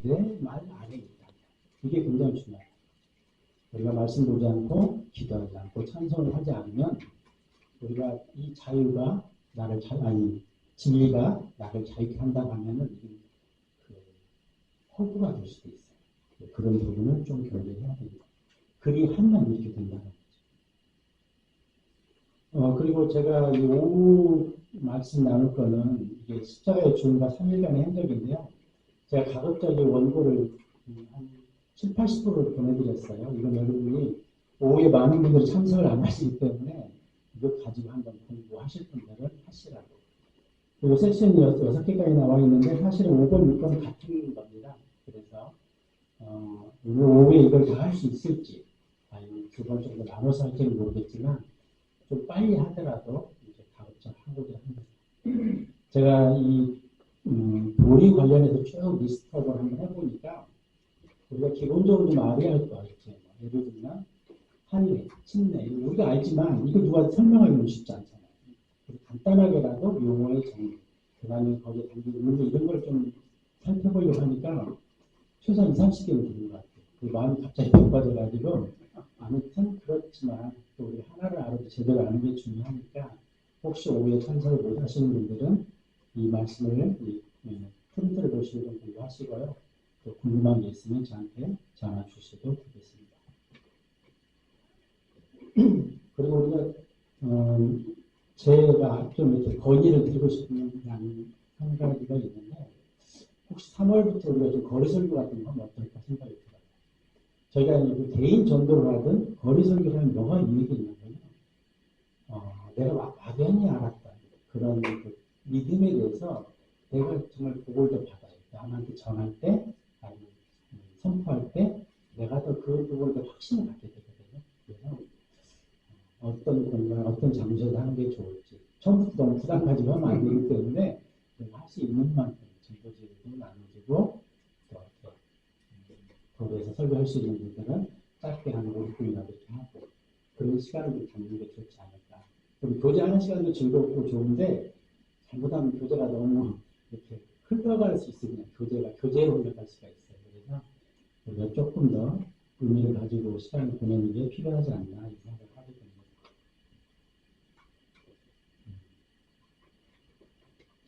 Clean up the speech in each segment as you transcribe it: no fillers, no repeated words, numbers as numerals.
내 말 안에 있다. 이게 굉장히 중요해요. 우리가 말씀 보지 않고 기도하지 않고 찬송을 하지 않으면 우리가 이 자유가 나를 진리가 나를 자유케 한다고 하면은 그 허구가 될 수도 있어요. 그런 부분을 좀 경계해야 됩니다. 글이 하면 이렇게 된다는 거죠. 그리고 제가 이 오후 말씀 나눌 거는 이게 십자가의 주님과 3일간의 행적인데요. 제가 가급적이 원고를 한 7, 80%를 보내드렸어요. 이건 여러분이 오후에 많은 분들이 참석을 안 하시기 때문에 이거 가지고 한번 공부하실 분들은 하시라고. 그리고 세션이 6개까지 나와 있는데 사실은 5번, 6번 같은 겁니다. 그래서 오늘 오후에 이걸 다 할 수 있을지 아니면 2번 정도 나눠서 할지는 모르겠지만 좀 빨리 하더라도 이제 가급적 하고자 합니다. 제가 이 도리 관련해서 쭉 리스트업을 한번 해보니까 우리가 기본적으로 좀 알아야 할 거 알겠죠. 예를 들면 한례, 침례 우리가 알지만 이거 누가 설명하기는 쉽지 않잖아요. 간단하게라도 용어의 정의, 그 다음에 거기에 담긴 의미 이런 걸 좀 살펴보려고 하니까 최소한 20, 30개는 되는 것 같아요. 그 마음이 갑자기 바빠져가지고 아무튼 그렇지만 또 우리 하나를 알아도 제대로 아는 게 중요하니까 혹시 오후에 참석을 못 하시는 분들은 이 말씀을 프린트를 보시고 좀 공부하시고요. 또 궁금한 게 있으면 저한테 전화 주셔도 되겠습니다. 그리고 우리가 제가 좀 이렇게 건의를 드리고 싶은 한 가지가 있는데 혹시 3월부터 우리가 좀 거리설교 같은 거 하면 어떨까 생각이 들어요. 저희가 그 개인 전도를 하든 거리설교를 하면 뭐가 유익이 있냐면요. 내가 막연히 알았다. 그런 그 믿음에 대해서 내가 정말 그걸 더 받아요. 남한테 전할 때, 아니면 선포할 때, 내가 더 그 부분에 더 확신을 갖게 되거든요. 그래서 어떤 공간, 어떤 장소에서 하는 게 좋을지. 처음부터 너무 부담 가지고 하면 안 되기 때문에 할 수 있는 만큼 증거지도 나눠주고, 또 거기에서 설교할 수 있는 분들은 짧게 한 50분이나 이렇게 하고, 그런 시간을 갖는 게 좋지 않을까. 그럼 교제하는 시간도 즐겁고 좋은데, 잘못하면 교제가 너무 이렇게 흘러갈 수 있으면 교제로 흘러갈 수가 있어요. 그래서 우리가 조금 더 의미를 가지고 시간을 보내는 게 필요하지 않나 이 생각을 하게 됩니다.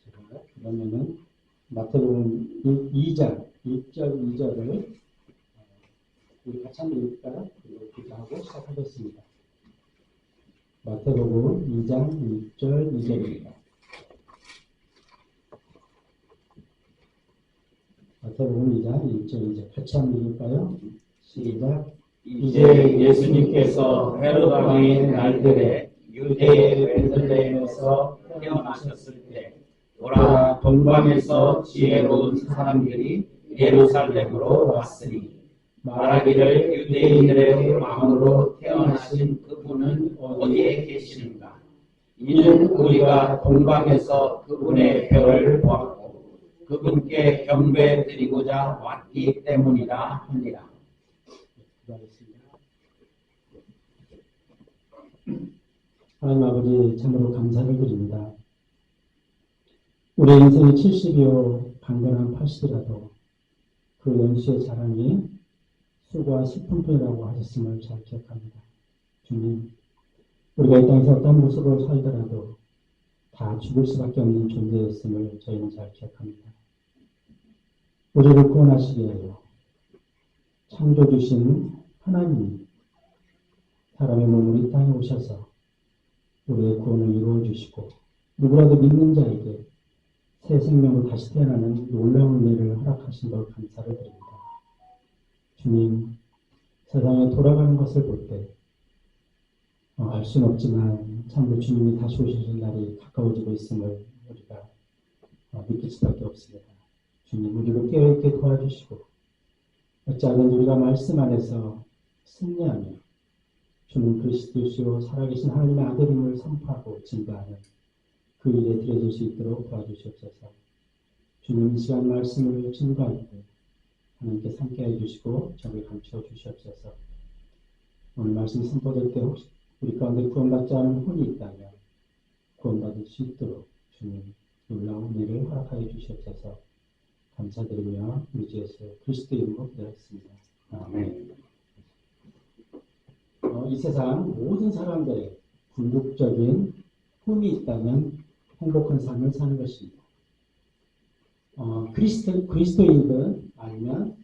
제가 그러면은 마태복음 2장 1절 2절을 우리 같이 한번 읽을까요? 그리고 기도하고 시작하겠습니다. 마태복음 2장 1절 2절입니다. 마태복음 2장 1절 2절 같이 한번 읽을까요? 시작. 이제 예수님께서 헤롯 왕의 날들에 유대의 베들레헴에서 태어나셨을 때 보라 동방에서 지혜로운 사람들이 예루살렘으로 왔으니 말하기를 유대인들의 왕으로 태어나신 그분은 어디에 계시는가? 이는 우리가 동방에서 그분의 별을 보았고 그분께 경배 드리고자 왔기 때문이라 합니다. 하나님 아버지 참으로 감사를 드립니다. 우리 인생이 70이요 강건한 80이라도 그 연수의 자랑이 수고와 10분뿐이라고 하셨음을 잘 기억합니다. 주님, 우리가 이 땅에서 어떤 모습으로 살더라도 다 죽을 수밖에 없는 존재였음을 저희는 잘 기억합니다. 우리를 구원하시기 위하여 창조주신 하나님, 사람의 몸으로 이 땅에 오셔서 우리의 구원을 이루어 주시고 누구라도 믿는 자에게 새 생명을 다시 태어나는 놀라운 은혜를 허락하신 걸 감사를 드립니다. 주님, 세상에 돌아가는 것을 볼 때 알 수는 없지만 참으로 주님이 다시 오실 날이 가까워지고 있음을 우리가 느낄 수밖에 없습니다. 주님, 우리를 깨어있게 도와주시고 어찌하든 우리가 말씀 안에서 승리하며 주는 그리스도시요 살아계신 하나님의 아들임을 선포하고 증거하는 그 일에 들여질 수 있도록 도와주시옵소서. 주님, 이 시간 말씀을 증거할 때 하나님께 함께해 주시고 저를 감추어 주시옵소서. 오늘 말씀 선포될 때 혹시 우리 가운데 구원받지 않은 혼이 있다면 구원받을 수 있도록 주님 놀라운 은혜를 허락하여 주시옵소서. 감사드리며 우리 주 예수 그리스도 이름으로 기도했습니다. 아멘. 이 세상 모든 사람들의 궁극적인 꿈이 있다면 행복한 삶을 사는 것입니다. 그리스도인이든 아니면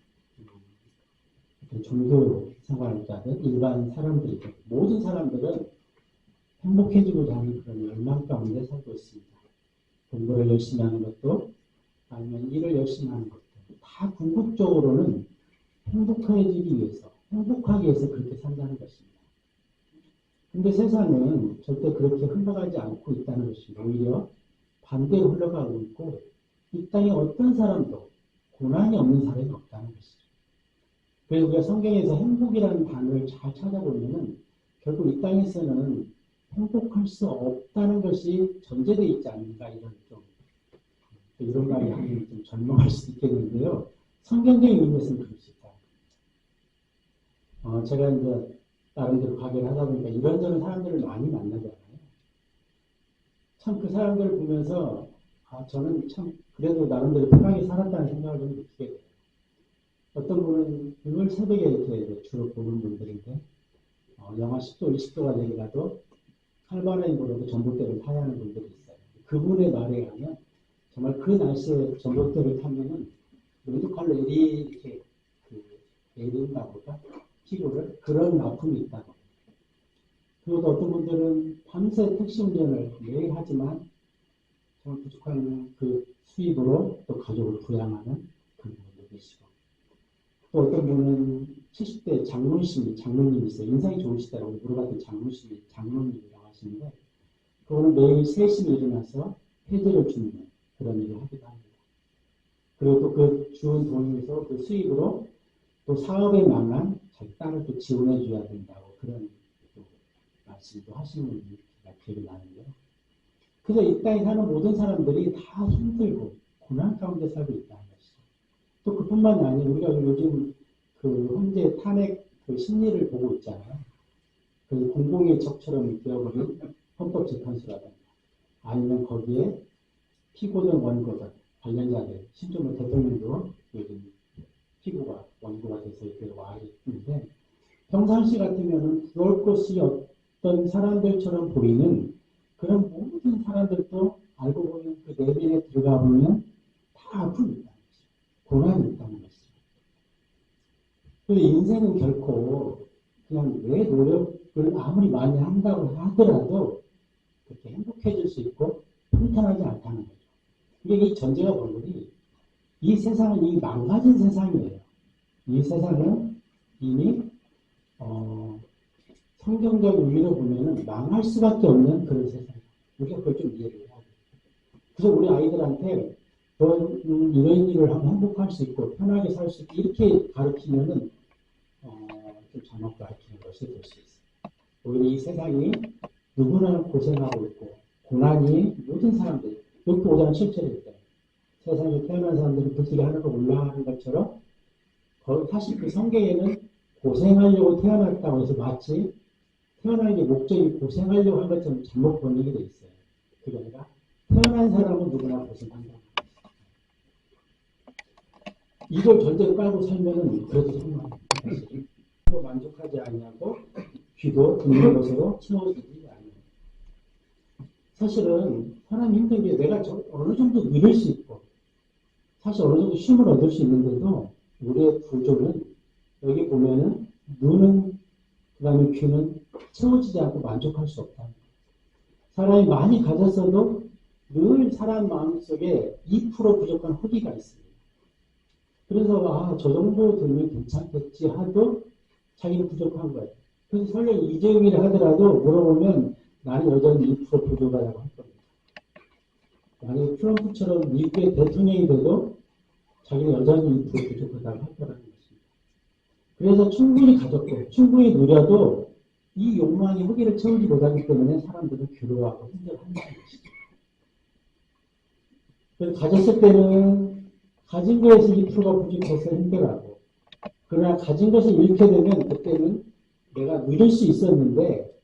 종교 생활자든 일반 사람들이든 모든 사람들은 행복해지고자 하는 그런 열망 가운데 살고 있습니다. 공부를 열심히 하는 것도 아니면 일을 열심히 하는 것도 다 궁극적으로는 행복해지기 위해서, 행복하기 위해서 그렇게 산다는 것입니다. 근데 세상은 절대 그렇게 흘러가지 않고 있다는 것입니다. 오히려 반대로 흘러가고 있고 이 땅에 어떤 사람도 고난이 없는 사람이 없다는 것이죠. 그래서 우리가 성경에서 행복이라는 단어를 잘 찾아보면은 결국 이 땅에서는 행복할 수 없다는 것이 전제되어 있지 않는가 이런 말이 하면 좀 절망할 수도 있겠는데요. 성경적인 의미에서는 그럴 수 있다. 제가 이제 나름대로 가게를 하다 보니까 이런저런 사람들을 많이 만나잖아요. 참 그 사람들을 보면서 저는 참 그래도 나름대로 편하게 살았다는 생각을 좀 느끼게 돼요. 어떤 분은 늘 새벽에 이렇게 주로 보는 분들인데 영하 10도, 20도가 되더라도 칼바람으로도 전봇대를 타야 하는 분들이 있어요. 그분의 말에 의하면 정말 그 날씨에 전봇대를 타면은 왼쪽칼로 이렇게 내린다고 할까? 피부를 그런 아픔이 있다고. 그리고 어떤 분들은 밤새 택시 운전을 매일 하지만 정말 부족한 그 수입으로 또 가족을 부양하는 그런 분도 계시고 또 어떤 분은 70대 장로님이 있어요. 인상이 좋으시다라고 물어봤더니 장로님이라고 하시는데 그거는 매일 3시에 일어나서 회제를 주는 그런 일을 하기도 합니다. 그리고 또 그 주은 돈에서 그 수입으로 또 사업에 망한 자기 딸을 또 지원해 줘야 된다고 그런 또 말씀도 하시는 분이 기억이 나는데요. 그래서 이 땅에 사는 모든 사람들이 다 힘들고 고난 가운데 살고 있다는 것이죠. 또 그뿐만이 아니라 우리가 요즘 그 현재 탄핵 그 심리를 보고 있잖아요. 그 공공의 적처럼 되어버린 헌법재판소라든가 아니면 거기에 피고든 원고든 관련자들 심지어 대통령도 요즘 피고가 원고가 돼서 이렇게 와 있는데 평상시 같으면은 그럴 것이 어떤 사람들처럼 보이는 그런 모든 사람들도 알고 보면 그 내면에 들어가 보면 다 아픔이 있다는 것이죠. 고난이 있다는 것이죠. 그런데 인생은 결코 그냥 내 노력을 아무리 많이 한다고 하더라도 그렇게 행복해질 수 있고 평탄하지 않다는 거죠. 이게 이 전제가 뭐니? 이 세상은 이미 망가진 세상이에요. 이 세상은 이미 성경적 의미로 보면은 망할 수밖에 없는 그런 세상이에요. 우리가 그걸 좀 이해를 해야 돼요. 그래서 우리 아이들한테 이런 일을 하면 행복할 수 있고 편하게 살 수 있고 이렇게 가르치면은 좀 잘못 가르치는 것이 될 수 있어요. 오히려 이 세상이 누구나 고생하고 있고 고난이 모든 사람들 이렇게 오자는 실제로 있어요. 세상에 태어난 사람들이 불길에 하늘로 올라가는 것처럼 사실 그 성경에는 고생하려고 태어났다고 해서 마치 태어나는 게 목적이 고생하려고 한 것처럼 잘못 번역이 돼 있어요. 그게 아니라 태어난 사람은 누구나 고생한다. 이걸 전제로 깔고 살면은 그래도 성공합니다. 만족하지 아니하고 귀도 듣는 것으로 채워지지 않아요. 사실은 사람이 힘든 게 내가 어느 정도 누릴 수 있고 사실 어느 정도 쉼을 얻을 수 있는데도 우리의 구조는 여기 보면은 눈은 그다음에 귀는 채워지지 않고 만족할 수 없다. 사람이 많이 가졌어도 늘 사람 마음속에 2% 부족한 허기가 있습니다. 그래서 저 정도 되면 괜찮겠지 하도 자기는 부족한 거예요. 그래서 설령 이재용이라 하더라도 물어보면 나는 여전히 2% 부족하다고 할 겁니다. 만약에 트럼프처럼 미국의 대통령이 돼도 자기는 여전히 2% 부족하다고 할 거라는 것입니다. 그래서 충분히 가졌고 충분히 누려도 이 욕망이 허기를 채우지 못하기 때문에 사람들은 괴로워하고 힘들어한다는 것이죠. 그래서 가졌을 때는 가진 거에서 2%가 부족해서 힘들어하고 그러나 가진 것을 잃게 되면 그때는 내가 누릴 수 있었는데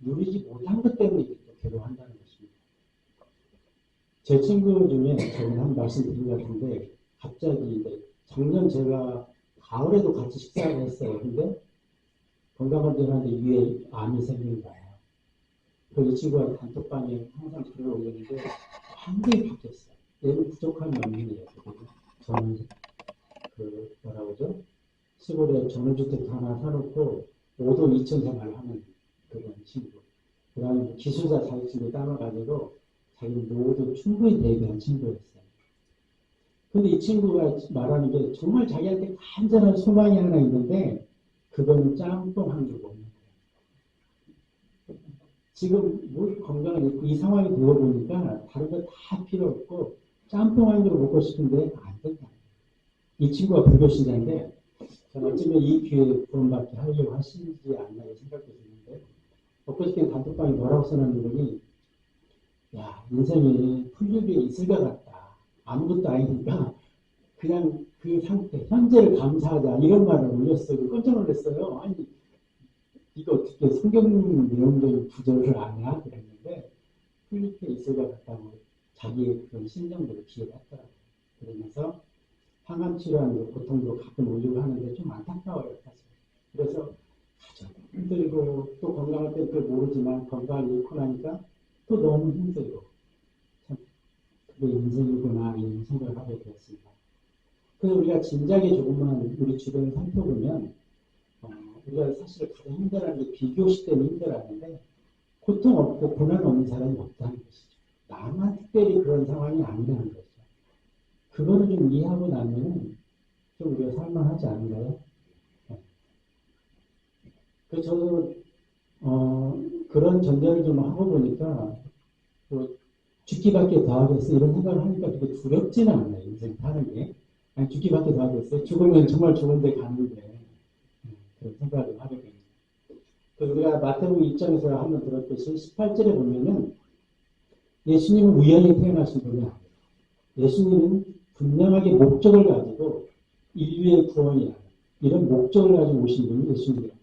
누리지 못한 것 때문에 또 괴로워한다는 것입니다. 제 친구 중에 제가 한 말씀 드린 것 같은데 갑자기 이제 작년 제가 가을에도 같이 식사를 했어요. 근데 건강한 지는데 위에 암이 생긴 거예요. 그 이 친구가 단톡방에 항상 글을 올리는데 완전히 바뀌었어요. 얘는 부족한 명문이었거든요. 저는 그 뭐라고 그러죠? 시골에 전원주택 하나 사놓고 5도 2천 생활을 하는 그런 친구. 그 다음에 기술자 자격증을 따놔가지고 자기는 노후도 충분히 대비한 친구였어요. 근데 이 친구가 말하는 게 정말 자기한테 간절한 소망이 하나 있는데 그거는 짬뽕 한 줄 먹는 거예요. 지금 뭐 건강을 잃고 이 상황이 되어보니까 다른 거 다 필요 없고 짬뽕 한 그릇 먹고 싶은데 안 된다. 이 친구가 불교 신자인데 저는 어쩌면 이 기회에 구원받게 하려고 하시지 않나 생각도 드는데 엊그저께 단톡방에 뭐라고 써놓는 분이 야 인생이 풀리기에 있을 것 같다. 아무것도 아니니까 그냥 그 상태 현재를 감사하자 이런 말을 올렸어요. 깜짝 놀랐어요. 아니 이거 어떻게 성경 내용적인 구절을 아냐 그랬는데 풀릴 때 있을 것 같다고 자기의 그런 심정들을 기억했더라고요. 그러면서 항암 치료하는 고통도 가끔 오려고 하는데 좀 안타까워요. 사실. 그래서 가장 힘들고 또 건강할 때 또 모르지만 건강을 잃고 나니까 또 너무 힘들고 참 그게 인생이구나 이런 생각을 하게 되었습니다. 그래서 우리가 진작에 조금만 우리 주변을 살펴보면 우리가 사실 가장 힘들어하는 게 비교시 때문에 힘들어하는데 고통 없고 고난 없는 사람이 없다는 것이죠. 나만 특별히 그런 상황이 아니라는 거죠. 그거를 좀 이해하고 나면 좀 우리가 살만하지 않은가요? 그래서 저도 그런 전제를 좀 하고 보니까 뭐 죽기밖에 더 하겠어 이런 생각을 하니까 되게 두렵지는 않아요. 인생 사는 게. 아니, 죽기밖에 더 하겠어요. 죽으면 정말 좋은 데 가는데 그런 생각을 하게 됩니다. 우리가 마태복음 1장에서 한번 들었듯이 18절에 보면은 예수님은 우연히 태어나신 분이 아니에요. 예수님은 분명하게 목적을 가지고 인류의 구원이야. 이런 목적을 가지고 오신 분이 예수님이에요.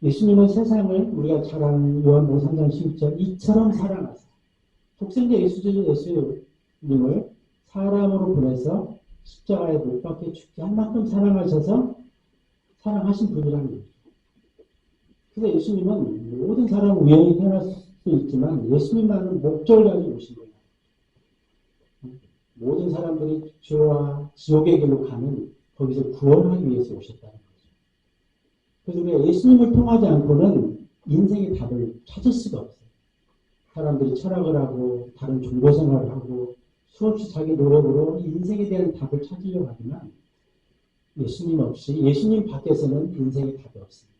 예수님은 세상을 우리가 잘 아는 요한복음 3장 12절 이처럼 사랑하사 독생자 예수님을 사람으로 보내서 십자가에 못 박혀 죽게 한 만큼 사랑하셔서 사랑하신 분이라는 거죠. 그래서 예수님은 모든 사람은 우연히 태어날 수 있지만 예수님만은 목적을 가지고 오신 거예요. 모든 사람들이 죄와 지옥의 길로 가는 거기서 구원하기 위해서 오셨다는 거죠. 그래서 우리가 예수님을 통하지 않고는 인생의 답을 찾을 수가 없어요. 사람들이 철학을 하고 다른 종교 생활을 하고 수없이 자기 노력으로 인생에 대한 답을 찾으려고 하지만 예수님 없이 예수님 밖에서는 인생의 답이 없습니다.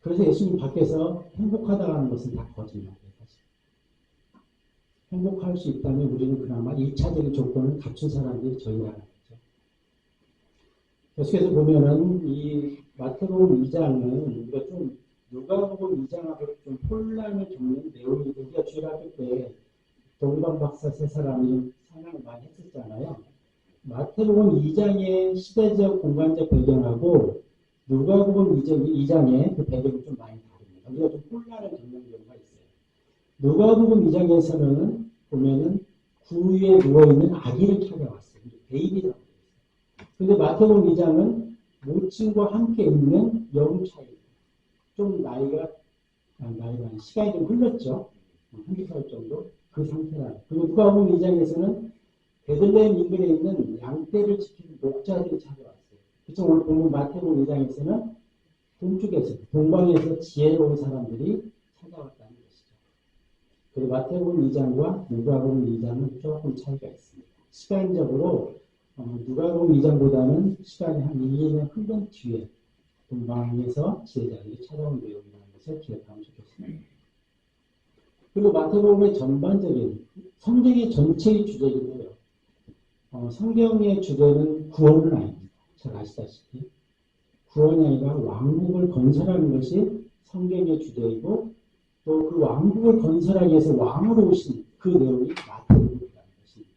그래서 예수님 밖에서 행복하다고 하는 것은 다 거짓말이에요. 사실. 행복할 수 있다면 우리는 그나마 1차적인 조건을 갖춘 사람들이 저희라는 거죠. 계속해서 보면은 이 마태복음 2장은 우리가 좀 누가복음 2장하고 좀 혼란을 겪는 내용이 우리가 주일학교 때 동방박사 세 사람이 상상을 많이 했었잖아요. 마태복음 2장의 시대적 공간적 배경하고 누가복음 2장의 그 배경이 좀 많이 다릅니다. 우리가 좀 혼란을 겪는 경우가 있어요. 누가복음 2장에서는 보면은 구유에 누워있는 아기를 찾아왔어요. 베이비라고 해요. 근데 마태복음 2장은 모친과 함께 있는 영차이. 좀 시간이 좀 흘렀죠. 한두 살 정도. 그 상태라. 그리고 누가복음 2장에서는 베들레헴 인근에 있는 양떼를 지키는 목자들이 찾아왔어요. 그래서 오늘 보면 마태복음 2장에서는 동쪽에서, 동방에서 지혜로운 사람들이 찾아왔다는 것이죠. 그리고 마태복음 2장과 누가복음 2장은 조금 차이가 있습니다. 시간적으로 누가복음 2장보다는 시간이 한 1년 흘른 뒤에 동방에서 지혜자들이 찾아온 내용이라는 것을 기억하면 좋겠습니다. 그리고 마태복음의 전반적인 성경의 전체의 주제이긴 해요. 성경의 주제는 구원은 아닙니다. 잘 아시다시피 구원이 아니라 왕국을 건설하는 것이 성경의 주제이고 또 그 왕국을 건설하기 위해서 왕으로 오신 그 내용이 마태복음이라는 것입니다.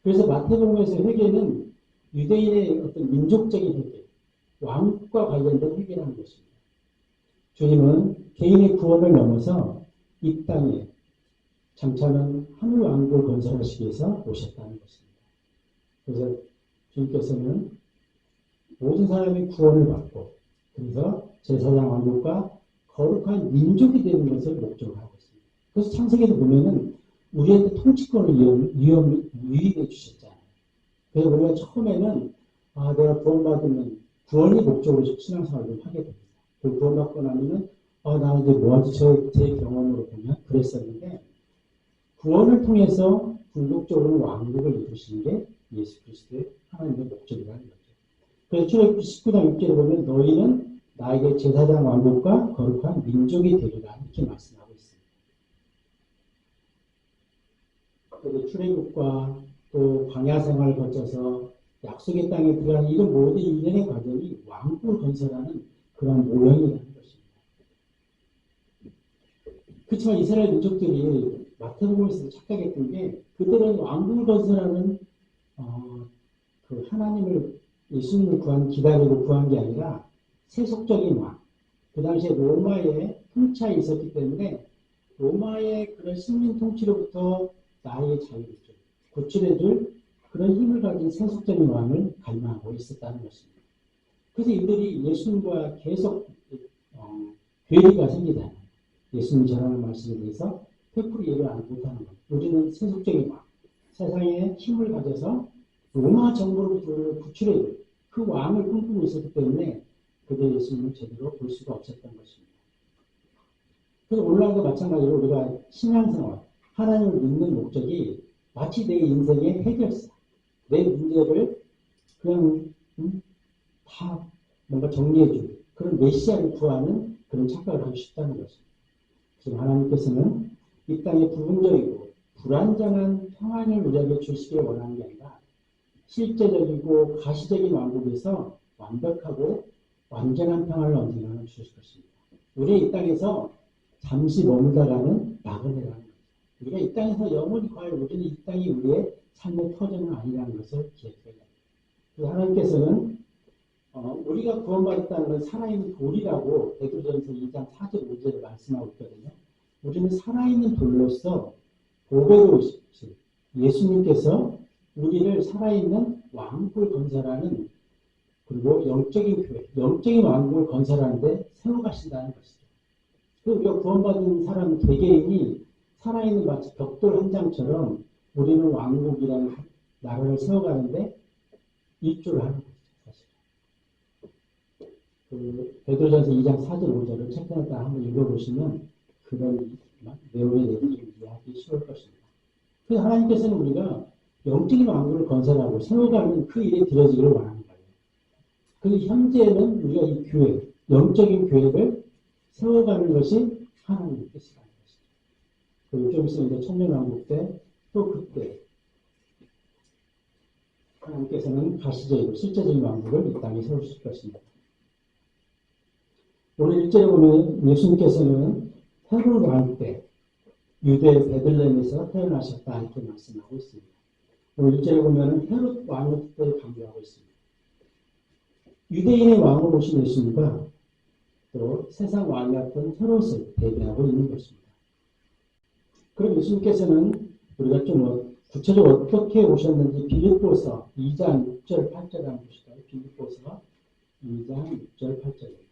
그래서 마태복음에서 회개는 유대인의 어떤 민족적인 회개, 왕국과 관련된 회개라는 것입니다. 주님은 개인의 구원을 넘어서 이 땅에 장차는 하늘 왕국을 건설하시기 위해서 오셨다는 것입니다. 그래서 주님께서는 모든 사람이 구원을 받고 그래서 제사장 왕국과 거룩한 민족이 되는 것을 목적으로 하고 있습니다. 그래서 창세기에도 보면은 우리한테 통치권을 위임해 주셨잖아요. 그래서 우리가 처음에는 내가 구원받으면 구원이 목적으로 신앙생활을 하게 됩니다. 그 구원받고 나면은 나는 이제 뭐하지? 제 경험으로 보면 그랬었는데 구원을 통해서 궁극적으로 왕국을 이루시는 게 예수 그리스도의 하나님의 목적이라는 거죠. 그래서 출애굽기 19장 6절에 보면 너희는 나에게 제사장 왕국과 거룩한 민족이 되리라 이렇게 말씀하고 있습니다. 그래서 출애굽과 또 광야 생활을 거쳐서 약속의 땅에 들어가는 이런 모든 일련의 과정이 왕국을 건설하는 그런 모형이라는 것입니다. 그렇지만 이스라엘 민족들이 마태복음에서 착각했던 게 그들은 왕국을 건설하는 그 하나님을 예수님을 기다리고 구한 게 아니라 세속적인 왕. 그 당시에 로마의 통치하에 있었기 때문에 로마의 그런 식민 통치로부터 나의 자유를 구출해줄 그런 힘을 가진 세속적인 왕을 갈망하고 있었다는 것입니다. 그래서 이들이 예수님과 계속 괴리가 생기잖아요. 예수님 전하는 말씀에 대해서 100% 이해를 못하는 것. 우리는 세속적인 왕, 세상에 힘을 가져서 로마 정부로부터 구출해줄 그 왕을 꿈꾸고 있었기 때문에 그들 예수님을 제대로 볼 수가 없었던 것입니다. 그래서 오늘날도 마찬가지로 우리가 신앙생활, 하나님을 믿는 목적이 마치 내 인생의 해결사, 내 문제를 그냥 다 뭔가 정리해주고 그런 메시아를 구하는 그런 착각을 하고 싶다는 것입니다. 지금 하나님께서는 이 땅에 부분적이고 불완전한 평안을 우리에게 주시기를 원하는 게 아니라 실제적이고 가시적인 왕국에서 완벽하고 완전한 평안을 언젠가는 주실 것입니다. 우리 이 땅에서 잠시 머물다가는 나그네라는 거죠. 우리가 이 땅에서 영원히 과연 우리는 이 땅이 우리의 삶의 터전은 아니라는 것을 기억해야 합니다. 그래서 하나님께서는 우리가 구원받았다는 건 살아있는 돌이라고 베드로전서 2장 4절 5절에 말씀하고 있거든요. 우리는 살아있는 돌로서 보배로 오신 예수님께서 우리를 살아있는 왕국을 건설하는 그리고 영적인 교회, 영적인 왕국을 건설하는데 세워가신다는 것이죠. 우리가 구원받은 사람 개개인이 살아있는 마치 벽돌 한 장처럼 우리는 왕국이라는 나라를 세워가는데 입주를 하는 거죠. 사실. 베드로전서 2장 4절 5절을 책에다 한번 읽어보시면 그런 내용에 대해서 좀 이해하기 쉬울 것입니다. 그래서 하나님께서는 우리가 영적인 왕국을 건설하고 세워가는 그 일에 들어지기를 원하는 거예요. 그래서 현재는 우리가 이 교회, 영적인 교회를 세워가는 것이 하나님의 뜻이라는 것이죠. 그리고 좀 있으면 이제 천년왕국 때 또 그때 하나님께서는 가시적이고 실제적인 왕국을 이 땅에 세우실 것입니다. 오늘 1절에 보면 예수님께서는 헤롯 왕 때 유대 베들레헴에서 태어나셨다 이렇게 말씀하고 있습니다. 오늘 1절에 보면 헤롯 왕 때 강조하고 있습니다. 유대인의 왕으로 오신 예수님과 또 세상 왕이었던 헤롯을 대비하고 있는 것입니다. 그럼 예수님께서는 우리가 좀 구체적으로 어떻게 오셨는지 빌립보서 2장 6절 8절 한번 보실까요? 빌립보서 2장 6절 8절입니다.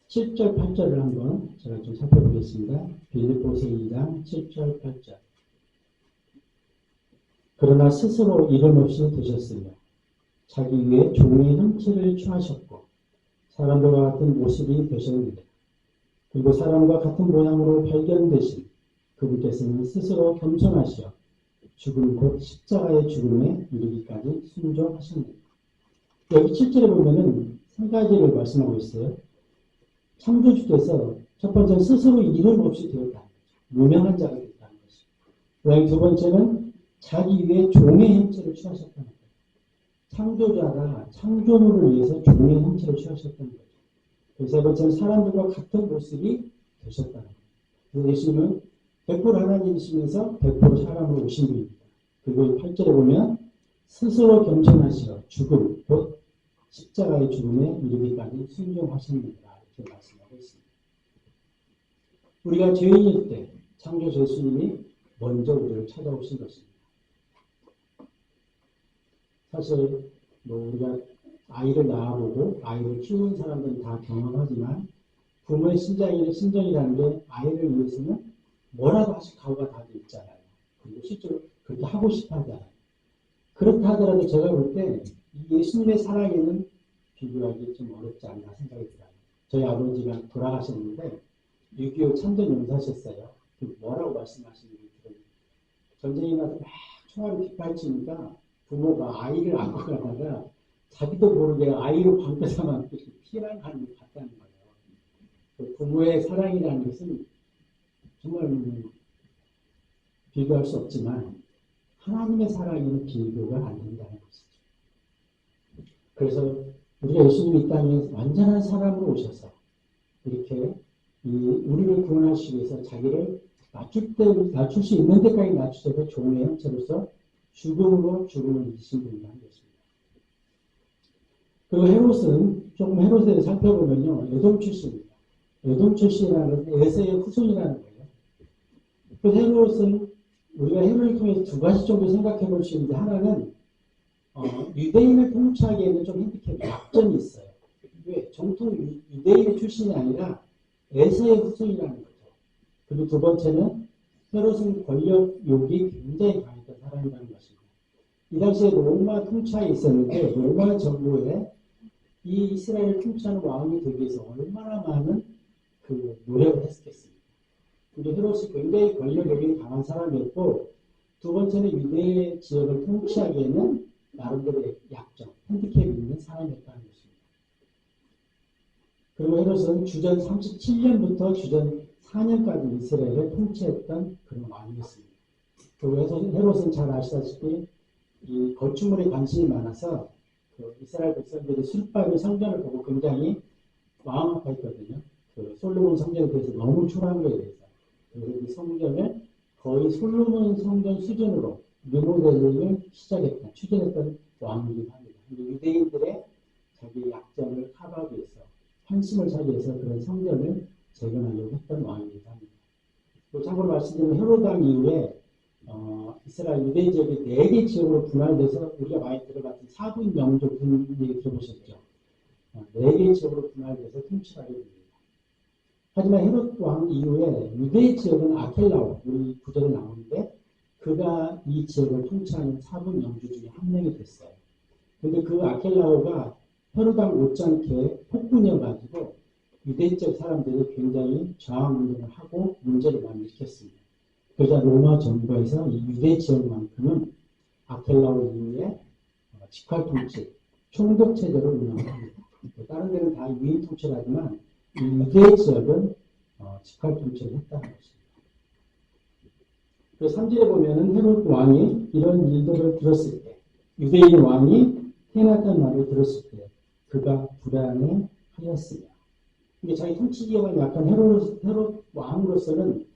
7절 8절을 한번 제가 좀 살펴보겠습니다. 빌립보서 2장 7절 8절. 그러나 스스로 이름 없이 되셨으며 자기 위에 종의 형체를 취하셨고 사람들과 같은 모습이 되셨느니라. 그리고 사람과 같은 모양으로 발견되신 그분께서는 스스로 겸손하시어 죽음 곧 십자가의 죽음에 이르기까지 순종하셨느니라. 여기 7절에 보면은 세 가지를 말씀하고 있어요. 창조주께서 첫 번째는 스스로 이름 없이 되었다는 거죠. 무명한 자가 됐다는 것이죠. 그다음에 두 번째는 자기 위에 종의 형체를 취하셨다는 거죠. 창조자가 창조물을 위해서 종의 형체를 취하셨다는 거죠. 그리고 세 번째는 사람들과 같은 모습이 되셨다는 거죠. 그래서 예수님은 100% 하나님이시면서 100% 사람으로 오신 분입니다. 그리고 8절에 보면 스스로 겸손하시어 죽음, 곧 십자가의 죽음에 이르기까지 순종하셨느니라 이렇게 말씀하고 있습니다. 우리가 죄인일 때 창조 예수님이 먼저 우리를 찾아오신 것입니다. 사실 우리가 아이를 낳아보고 아이를 키우는 사람들은 다 경험하지만 부모의 심정이라는 게 아이를 위해서는 뭐라도 하실 각오가 다들 있잖아요. 그리고 실제로 그렇게 하고 싶어 하잖아요. 그렇다 하더라도 제가 볼 때 예수님의 사랑에는 비교하기 좀 어렵지 않나 생각이 들어요. 저희 아버지가 돌아가셨는데 6.25 참전 용사셨어요. 뭐라고 말씀하시는지 들어요. 전쟁이 나서 막 총알을 빗발치니까 부모가 아이를 안고 가다가 자기도 모르게 아이로 방패삼아 피난 가는 것 같다는 거예요. 그 부모의 사랑이라는 것은 정말 비교할 수 없지만 하나님의 사랑에는 비교가 안 된다는 것이죠. 그래서 우리가 예수님이 이 땅에 완전한 사람으로 오셔서 이렇게 우리를 구원하시기 위해서 자기를 낮출 수 있는 데까지 낮추셔서 종의 형체로서 죽음으로 죽음을 이기신 분이라는 것입니다. 그리고 헤롯은 조금 헤롯에 대해서 살펴보면요. 에돔 출신입니다. 에돔 출신이라는 것은 에서의 후손이라는 거예요. 그 헤롯은 우리가 헤롯을 통해서 두 가지 정도 생각해 볼 수 있는데 하나는 유대인을 통치하기에는 좀 핸디캡 약점이 있어요. 왜? 정통 유대인의 출신이 아니라 에서의 후손이라는 거죠. 그리고 두 번째는 헤롯은 권력욕이 굉장히 강했던 사람이라는 것입니다. 이 당시에 로마 통치하에 있었는데 로마 정부에 이 이스라엘을 통치하는 왕이 되기 위해서 얼마나 많은 노력을 했겠습니까? 근데 헤롯이 굉장히 권력욕이 강한 사람이었고 두 번째는 유대 지역을 통치하기에는 나름대로의 약점, 핸디캡이 있는 사람이었다는 것입니다. 그리고 헤롯은 주전 37년부터 주전 4년까지 이스라엘을 통치했던 그런 왕이었습니다. 그리고 헤롯은 잘 아시다시피 이 건축물에 관심이 많아서 이스라엘 백성들이 수르바벨 성전을 보고 굉장히 마음 아파했거든요. 솔로몬 성전에 대해서 너무 초라한 거에 대해서. 그래서 이 성전을 거의 솔로몬 성전 수준으로 리모델링을 추진했던 왕이기도 합니다. 유대인들의 자기 약점을 커버하기 위해서 환심을 사기 위해서 그런 성전을 재건하려고 했던 왕이기도 합니다. 참고로 말씀드리면 헤롯 왕 이후에 이스라엘 유대 지역이 4개 지역으로 분할돼서 우리가 많이 들어봤던 사분 영조 분 얘기 들어보셨죠? 4개 지역으로 분할돼서 통치하게 됩니다. 하지만 헤롯 왕 이후에 유대 지역은 아켈라오, 우리 구절에 나오는데 그가 이 지역을 통치하는 사분 영주 중에 한 명이 됐어요. 그런데 그 아켈라오가 헤롯 왕 못지않게 폭군이어가지고 유대 지역 사람들이 굉장히 저항 운동을 하고 문제를 많이 일으켰습니다. 그러자 로마 정부에서 이 유대 지역만큼은 아켈라오 이후에 직할 통치, 총독 체제를 운영합니다. 다른 데는 다 유인 통치를 하지만 이 유대 지역은 직할 통치를 했다는 것입니다. 그래서 3절에 보면은 헤롯 왕이 이런 일들을 들었을 때, 유대인 왕이 해놨던 말을 들었을 때, 그가 불안해 하였으며. 이게 자기 통치 기간이 약간 헤롯 왕으로서는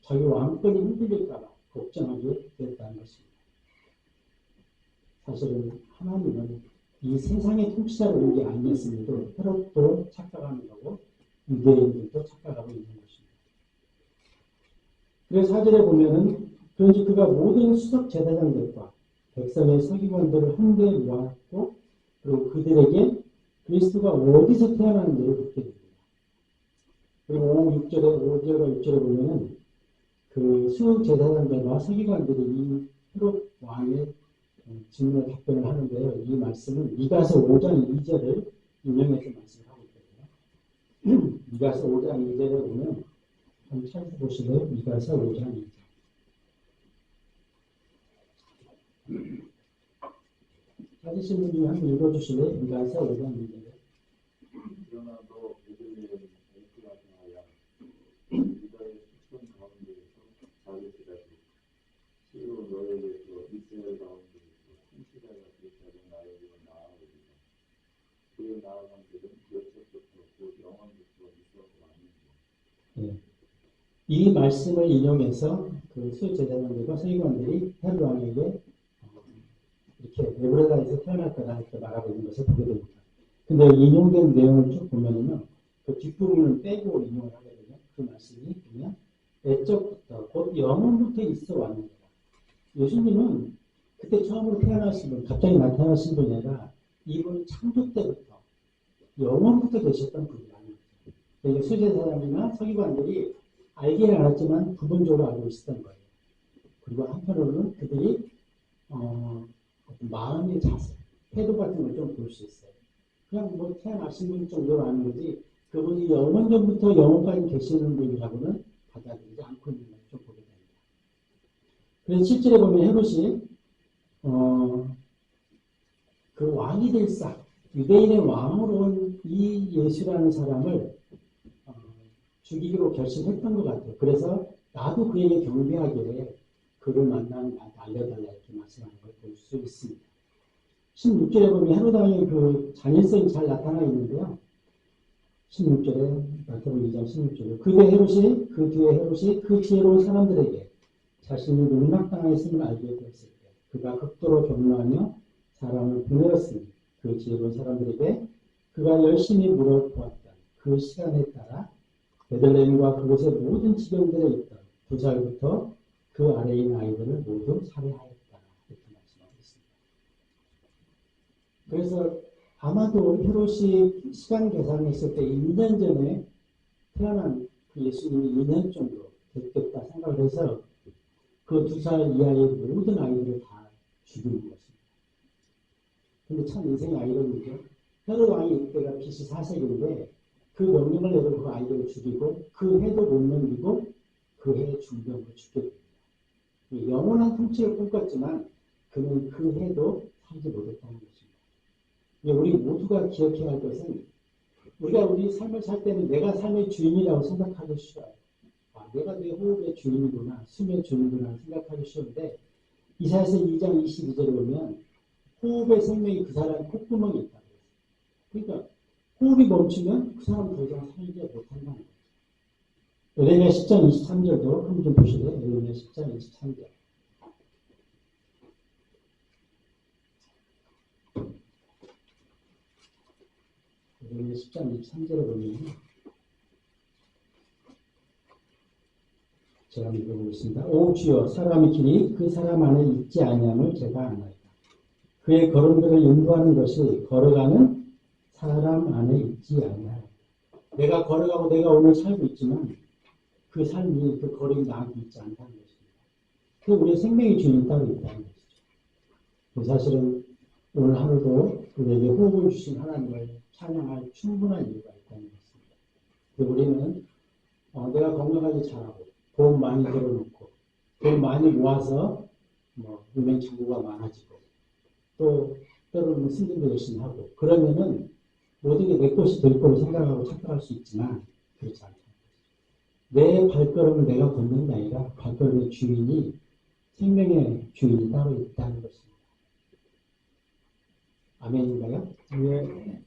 자기 왕권이 흔들릴까봐 걱정하게 됐다는 것입니다. 사실은 하나님은 이 세상의 통치자를 온 게 아니었음에도 헤롯도 착각하는 거고 유대인들도 착각하고 있는 것입니다. 그래서 4절에 보면은 그런지 그가 모든 수석 제사장들과 백성의 서기관들을 한데 모았고 그리고 그들에게 그리스도가 어디서 태어났는지를 묻게 됩니다. 그리고 5절과 6절에 보면은 그 수석 제사장들과 서기관들이 이 헤롯 왕의 질문에 답변을 하는데요. 이 말씀은 미가서 5장 2절을 인용해서 말씀을 하고 있거든요. 미가서 5장 2절에 보면 한번 찾아보실래요? 미가서 5장 2절. 찾으신 분 중에 한번 읽어주실래요? 미가서 5장 2절에. 그러나 너 그들의 맹수하여 유다의 수천 가운데에서 자기 기다리고 실로 너에게서 이스라엘 가운데에서 통치자가 될 자를 나에게로 나아오리라. 그 나아간 길은 여태부터 곧 영원부터 있었고 아니니라. 이 말씀을 인용해서 그 수제자들과 서기관들이 헤롯 왕에게 이렇게 에브라다에서 태어날 거다 이렇게 말하고 있는 것을 보게 됩니다. 근데 인용된 내용을 쭉 보면은요, 그 뒷부분을 빼고 인용을 하거든요. 그 말씀이 보면 애적부터 곧 영원부터 있어 왔느니라. 예수님은 그때 처음으로 태어나신 분, 갑자기 나타나신 분이 아니라 이분 창조 때부터 영원부터 계셨던 분이라는 거죠. 그러니까 수제사장이나 서기관들이 알기는 알았지만 부분적으로 알고 있었던 거예요. 그리고 한편으로는 그들이 어떤 마음의 자세, 태도 같은 걸 좀 볼 수 있어요. 그냥 뭐 태어나신 분 정도로 아는 거지 그분이 영원 전부터 영원까지 계시는 분이라고는 받아들이지 않고 있는 걸 좀 보게 됩니다. 그래서 실제로 보면 헤롯이 그 왕이 될 상, 유대인의 왕으로 온 이 예수라는 사람을 죽이기로 결심했던 것 같아요. 그래서 나도 그에게 경배하기에 그를 만나면 나한테 알려달라 이렇게 말씀하는 걸 볼 수 있습니다. 16절에 보면 헤롯 왕의 그 잔인성이 잘 나타나 있는데요. 16절에 마태복음 2장 16절에 그 뒤에 헤롯이 그 지혜로운 사람들에게 자신이 농락당했음을 알게 되었을 때 그가 극도로 격노하며 사람을 보내었으니 그 지혜로운 사람들에게 그가 열심히 물어보았던 그 시간에 따라 베들레헴과 그곳의 모든 지경들에 있던 2살부터 그 아래에 있는 아이들을 모두 살해하였다. 이렇게 말씀하고 있습니다. 그래서 아마도 헤롯이 시간 계산했을 때 2년 전에 태어난 그 예수님이 2년 정도 됐겠다 생각을 해서 그 2살 이하의 모든 아이들을 다 죽이는 것입니다. 근데 참 인생의 아이러니죠. 헤롯 왕이 이때가 BC 4세기인데 그 명령을 내려 그 아이들을 죽이고 그 해도 못 넘기고 그 해에 중병으로 죽게 됩니다. 영원한 통치를 꿈꿨지만 그는 그 해도 살지 못했다는 것입니다. 우리 모두가 기억해야 할 것은 우리가 우리 삶을 살 때는 내가 삶의 주인이라고 생각하기 쉬워요. 내가 내 호흡의 주인이구나, 숨의 주인이구나 생각하기 쉬운데 이사야서 2장 22절에 보면 호흡의 생명이 그 사람 콧구멍에 있다고 했어요. 그러니까 호흡이 멈추면 그 사람은 더 이상 살지 못한다는 거죠. 에레미야 10장 23절도 한번 좀 보실래요? 에레미야 10장 23절. 에레미야 10장 23절에 보면 제가 읽어보겠습니다. 오 주여 사람의 길이 그 사람 안에 있지 아니함을 제가 아나이다. 그의 걸음들을 인도하는 것이 걸어가는 사람 안에 있지 않냐. 내가 걸어가고 내가 오늘 살고 있지만 그 삶이 그 걸음이 나한테 있지 않다는 것입니다. 그 우리의 생명의 주인이 따로 있다는 것이죠. 사실은 오늘 하루도 우리에게 호흡을 주신 하나님을 찬양할 충분한 이유가 있다는 것입니다. 우리는 내가 건강하게 자라고 돈 많이 벌어놓고 돈 많이 모아서 유명 창구가 많아지고 또 때로는 승진도 열심히 하고 그러면은 모든 게 내 것이 될 거로 생각하고 착각할 수 있지만 그렇지 않다. 내 발걸음을 내가 걷는 게 아니라 발걸음의 주인이 생명의 주인이 따로 있다는 것입니다. 아멘인가요? 네.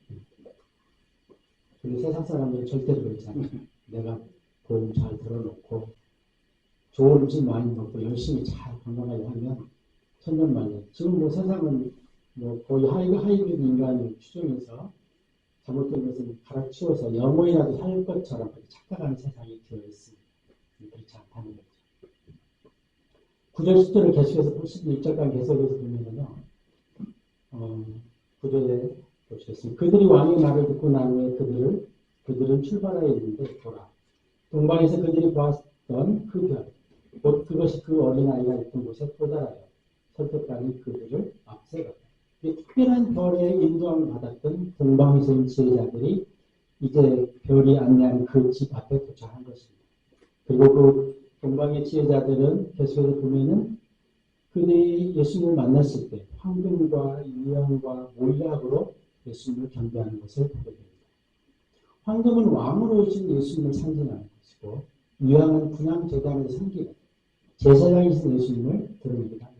우리 세상 사람들은 절대로 그렇지 않아요. 내가 돈 잘 들어놓고 좋은 음식 많이 먹고 열심히 잘 건강하게 하면 천년만년. 지금 세상은 거의 하이브리드 인간을 추종해서 잘못된 것은 갈아치워서 영원이라도 살 것처럼 착각하는 세상이 되어 있습니다. 그렇지 않다는 거죠. 9절 10절을 계속해서 1절까지 계속해서 보면요. 9절에 보시겠습니다. 그들이 왕의 말을 듣고 난 후에 그들은 출발하여 있는데 보라. 동방에서 그들이 보았던 그 별, 곧 그것이 그 어린아이가 있던 곳에 도달하여 설득가는 그들을 앞세웠다. 특별한 별의 인도함을 받았던 동방에서 온 지혜자들이 이제 별이 안내한 그 집 앞에 도착한 것입니다. 그리고 그 동방의 지혜자들은 계속해서 보면은 그들이 예수님을 만났을 때 황금과 유향과 몰약으로 예수님을 경배하는 것을 보게 됩니다. 황금은 왕으로 오신 예수님을 상징하는 것이고 유향은 분향재단을 섬기는 제사장이신 예수님을 드러내기도 합니다.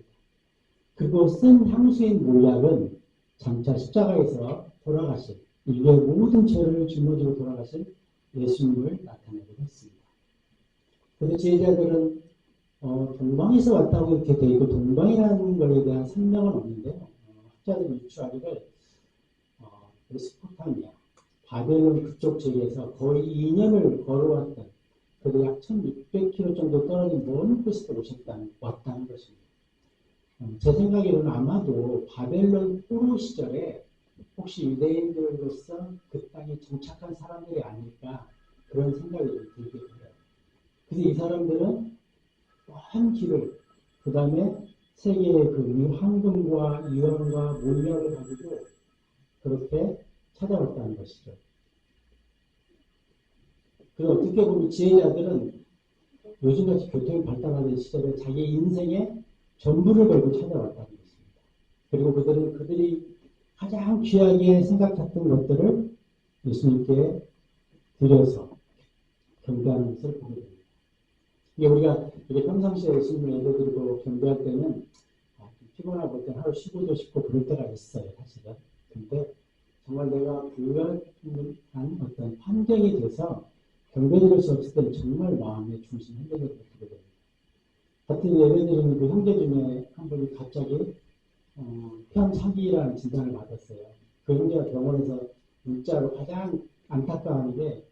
그리고 쓴 향수인 몰약은 장차 십자가에서 돌아가신 인류의 모든 죄를 짊어지고 돌아가신 예수님을 나타내기도 했습니다. 그래서 제자들은 동방에서 왔다고 이렇게 되어 있고 동방이라는 것에 대한 설명은 없는데요. 학자들이 유추하기를 메소포타미아, 바벨론 그쪽 지역에서 거의 2년을 걸어왔던 그래도 약 1600km 정도 떨어진 먼 곳에서 왔다는 것입니다. 제 생각에는 아마도 바벨론 포로 시절에 혹시 유대인들로서 그 땅에 정착한 사람들이 아닐까 그런 생각이 좀 들게 돼요. 그래서 이 사람들은 먼 길을 그 다음에 세계의 그 황금과 유황과 몰약을 가지고 그렇게 찾아왔다는 것이죠. 그래서 어떻게 보면 지혜자들은 요즘같이 교통이 발달하는 시절에 자기 인생의 전부를 걸고 찾아왔다는 것입니다. 그리고 그들이 가장 귀하게 생각했던 것들을 예수님께 드려서 경배하는 것을 보게 됩니다. 이게 우리가 이게 평상시에 예수님을 예배드리고 경배할 때는 피곤하고 볼 때 하루 쉬고도 싶고 그럴 때가 있어요, 사실은. 근데 정말 내가 불가한 어떤 환경이 돼서 경배드릴 수 없을 때는 정말 마음의 중심 흔들리게 되게 됩니다. 같은 예배드리는 그 형제 중에 한 분이 갑자기 편차기라는 진단을 받았어요. 그 형제가 병원에서 문자로 가장 안타까운 게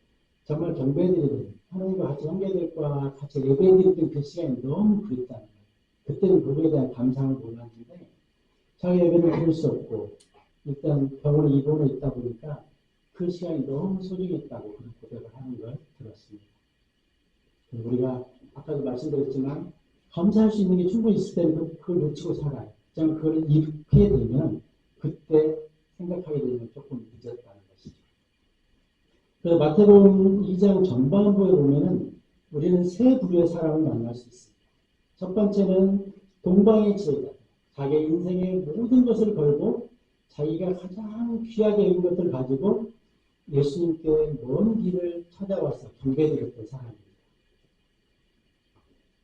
정말 경배드리는 하나님과 같이 형제들과 같이 예배드리던 그 시간이 너무 그립다는 거예요. 그때는 그거에 대한 감상을 몰랐는데 자기 예배를 드릴 수 없고 일단 병원에 입원해 있다 보니까 그 시간이 너무 소중했다고 그런 고백을 하는 걸 들었습니다. 우리가 아까도 말씀드렸지만 감사할 수 있는 게 충분히 있을 때는 그걸 놓치고 살아요. 그걸 잃게 되면 그때 생각하게 되면 조금 늦었다는 것이죠. 그래서 마태복음 2장 전반부에 보면은 우리는 세 부류의 사람을 만날 수 있습니다. 첫 번째는 동방의 지혜자. 자기 인생의 모든 것을 걸고 자기가 가장 귀하게 여긴 것들을 가지고 예수님께 먼 길을 찾아와서 경배드렸던 사람입니다.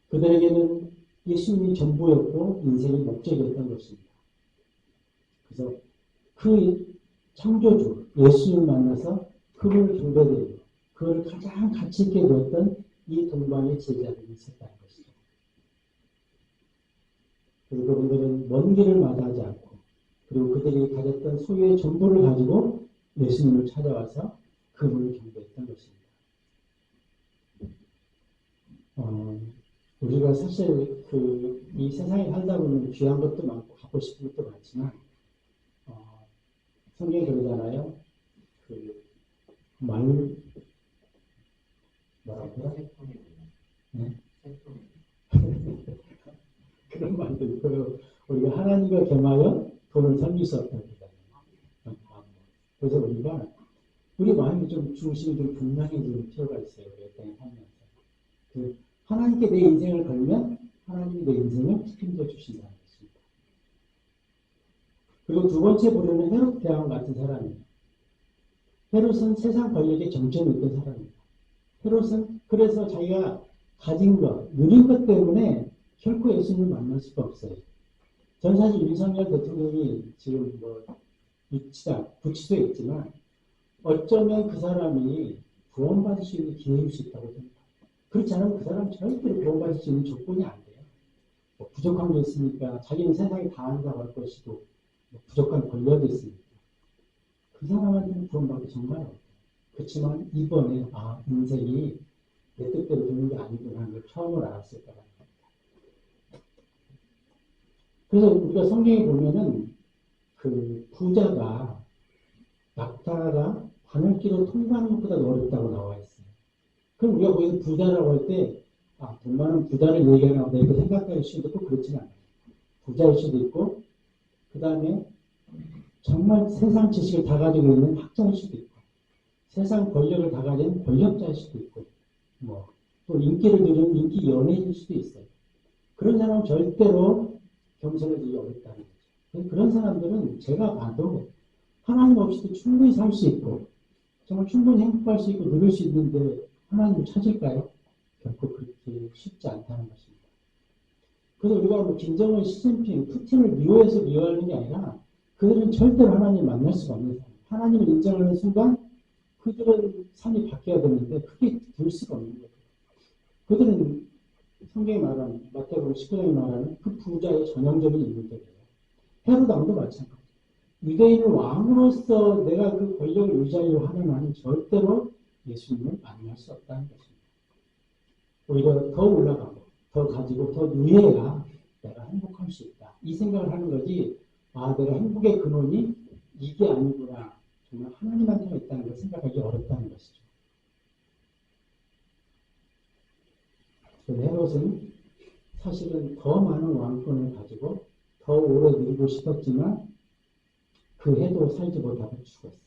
그들에게는 예수님이 전부였고 인생의 목적이었던 것입니다. 그래서 그 창조주 예수님을 만나서 그를 경배드리고 그를 가장 가치 있게 되었던 이 동방의 제자들이 있었다는 것이죠. 그리고 그분들은 먼 길을 마다하지 않고 그리고 그들이 가졌던 소유의 전부를 가지고 예수님을 찾아와서 그분을 경배했던 것입니다. 우리가 사실 이 세상에 살다 보면 귀한 것도 많고 갖고 싶은 것도 많지만 성경에 그러잖아요. 뭐라고요? 네? 그런 말도 있고요. 우리가 하나님과 겸하여 돈을 섬길 수 없다고 그러잖아요. 그래서 우리 마음이 좀 중심이 좀 분명해지는 필요가 있어요. 우리 땅에 살면서. 하나님께 내 인생을 걸면 하나님이 내 인생을 책임져 주신다는 것입니다. 그리고 두 번째 부류는 헤롯 대왕 같은 사람입니다. 헤롯은 세상 권력의 정점이 있던 사람입니다. 헤롯은 그래서 자기가 가진 것, 누린 것 때문에 결코 예수님을 만날 수가 없어요. 전 사실 윤석열 대통령이 지금 부치도 있지만 어쩌면 그 사람이 구원받을 수 있는 기회일 수 있다고 생각합니다. 그렇지 않으면 그 사람 절대로 구원받을 수 있는 조건이 안 돼요. 부족한 게 있으니까 자기는 세상에 다 한다고 할 것이고 부족한 권력이 있으니까 그 사람한테는 구원받기 정말 어려워요. 그렇지만 이번에 인생이 내 뜻대로 되는 게 아니구나 하는 걸 처음으로 알았을 거라는 겁니다. 그래서 우리가 성경에 보면은 그 부자가 낙타가 바늘길을 통과하는 것보다 어렵다고 나와 있어요. 그럼 우리가 거기서 부자라고 할 때, 돈 많은 부자를 얘기하나 보다 이렇게 생각할 수도 있고 그렇지는 않아요. 부자일 수도 있고, 그 다음에 정말 세상 지식을 다 가지고 있는 학자일 수도 있고, 세상 권력을 다 가진 권력자일 수도 있고, 또 인기를 누리는 인기 연예인일 수도 있어요. 그런 사람은 절대로 겸손해지기 어렵다는 거죠. 그런 사람들은 제가 봐도 하나님 없이도 충분히 살 수 있고, 정말 충분히 행복할 수 있고 누릴 수 있는데 하나님을 찾을까요? 결코 그렇게 쉽지 않다는 것입니다. 그래서 우리가 김정은, 시진핑, 푸틴을 미워해서 미워하는 게 아니라 그들은 절대로 하나님 만날 수가 없는 사람. 하나님을 인정하는 순간 그들은 삶이 바뀌어야 되는데 그게 될 수가 없는 거예요. 그들은 성경이 말하는 마태복음 19장에 말하는 그 부자의 전형적인 인물들이에요. 헤롯 왕도 마찬가지예요. 유대인 왕으로서 내가 그 권력을 유지하려고 하는 한은 절대로 예수님을 만날 수 없다는 것입니다. 오히려 더 올라가고 더 가지고 더 누려야 내가 행복할 수 있다. 이 생각을 하는 거지. 아, 내가 행복의 근원이 이게 아니구나. 정말 하나님한테만 있다는 걸 생각하기 어렵다는 것이죠. 헤롯은 사실은 더 많은 왕권을 가지고 더 오래 누리고 싶었지만 그 해도 살지 못하고 죽었어요.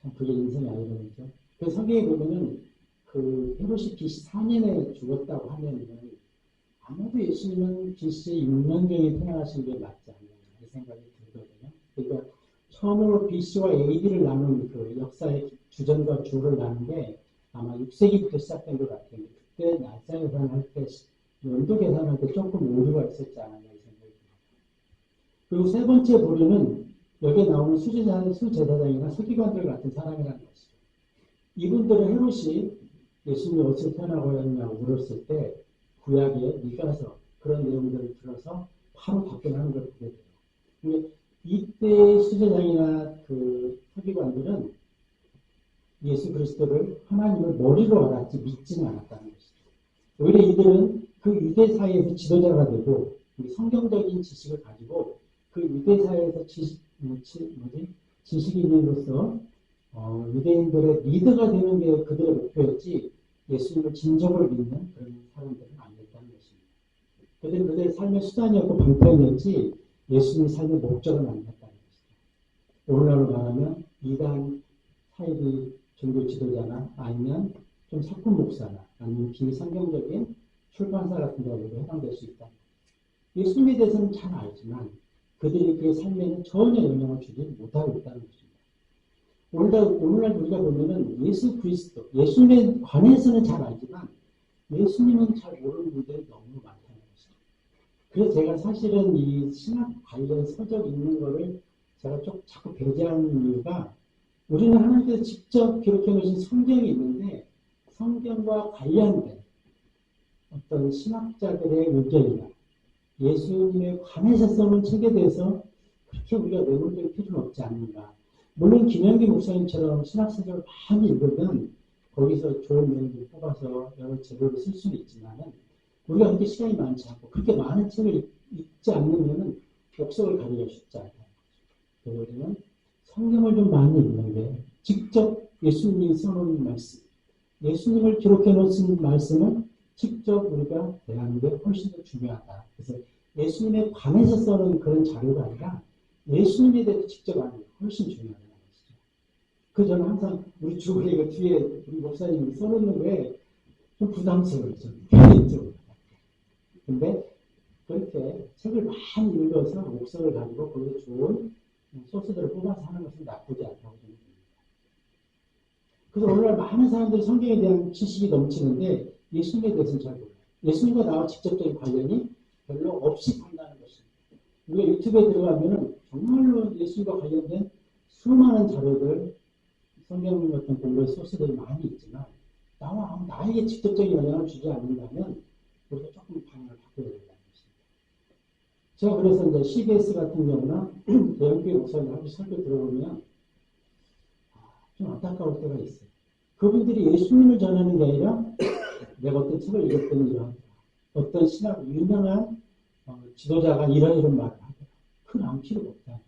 참 그게 인생의 아이러니죠. 그 성경에 보면은 그 헤롯이 BC 4년에 죽었다고 하면은 아마도 예수님은 BC 6년경에 태어나신 게 맞지 않나 이 생각이 들거든요. 그러니까 처음으로 BC와 AD를 나눈 그 역사의 주전과 주를 나눈 게 아마 6세기부터 시작된 것 같아요. 그때 날짜 계산할 때 연도 계산할 때 조금 오류가 있었지 않았나 이 생각이 듭니다. 그리고 세 번째 부류는 여기에 나오는 수제사장이나 서기관들 같은 사람이라는 것이죠. 이분들은 헤롯이 예수님이 어디서 태어나고 했냐고 물었을 때 구약에 미가서 그런 내용들을 들어서 바로 답변하는 걸 보게 돼요. 근데 이때 수제장이나 그 서기관들은 예수 그리스도를 하나님을 머리로 알았지 믿지는 않았다는 것이죠. 오히려 이들은 그 유대 사회에서 지도자가 되고 성경적인 지식을 가지고 그 유대 사회에서 지식인으로서 유대인들의 리더가 되는 게 그들의 목표였지 예수님을 진정으로 믿는 그런 사람들은 아니었다는 것입니다. 그들의 삶의 수단이었고 방편이었지 예수님의 삶의 목적은 아니었다는 것이죠. 오늘날로 말하면 이단 사이비 종교 지도자나 아니면 좀 사꾼 목사나 아니면 비성경적인 출판사 같은 데로 해당될 수 있다. 예수님에 대해서는 잘 알지만 그들이 그의 삶에는 전혀 영향을 주지 못하고 있다는 것입니다. 오늘날 우리가 보면은 예수 그리스도, 예수님에 관해서는 잘 알지만 예수님은 잘 모르는 분들이 너무 많다는 것이죠. 그래서 제가 사실은 이 신학 관련 서적 읽는 거를 제가 자꾸 배제하는 이유가 우리는 하나님께서 직접 기록해 놓으신 성경이 있는데 성경과 관련된 어떤 신학자들의 의견이나 예수님에 관해서 써놓은 책에 대해서 그렇게 우리가 내몰릴 필요는 없지 않는가. 물론 김영기 목사님처럼 신학서적을 많이 읽으면 거기서 좋은 내용을 뽑아서 여러 재료를 쓸 수는 있지만은 우리가 그렇게 시간이 많지 않고 그렇게 많은 책을 읽지 않으면은 옥석을 가리기가 쉽지 않다. 그래서 우리는 성경을 좀 많이 읽는 게 직접 예수님이 써놓은 말씀, 예수님을 기록해 놓은 말씀을 직접 우리가 대하는 게 훨씬 더 중요하다. 그래서 예수님에 관해서 써놓은 그런 자료가 아니라 예수님에 대해서 직접 아는 게 훨씬 중요하다는 것이죠. 그 저는 항상 우리 주보리가 뒤에 우리 목사님이 써놓는 거에 좀 부담스러워요. 개인적으로. 근데 그렇게 책을 많이 읽어서 목석을 가지고 거기서 좋은 소스들을 뽑아서 하는 것은 나쁘지 않다고 생각합니다. 그래서 오늘날 많은 사람들이 성경에 대한 지식이 넘치는데 예수님에 대해서는 잘 몰라요. 예수님과 나와 직접적인 관련이 별로 없이 판다는 것입니다. 우리가 유튜브에 들어가면은 정말로 예수님과 관련된 수많은 자료들, 성경 같은 공부의 소스들이 많이 있지만 나에게 직접적인 영향을 주지 않는다면 우리가 조금 방향을 바꿔야 된다는 것입니다. 제가 그래서 이제 CBS 같은 경우나 대형교회 목사님들 설교 들어보면 좀 안타까울 때가 있어요. 그분들이 예수님을 전하는 게 아니라 내가 어떤 책을 읽었더니 이러하더라. 어떤 신학 유명한 지도자가 이런 말을 하더라. 그건 필요가 없다.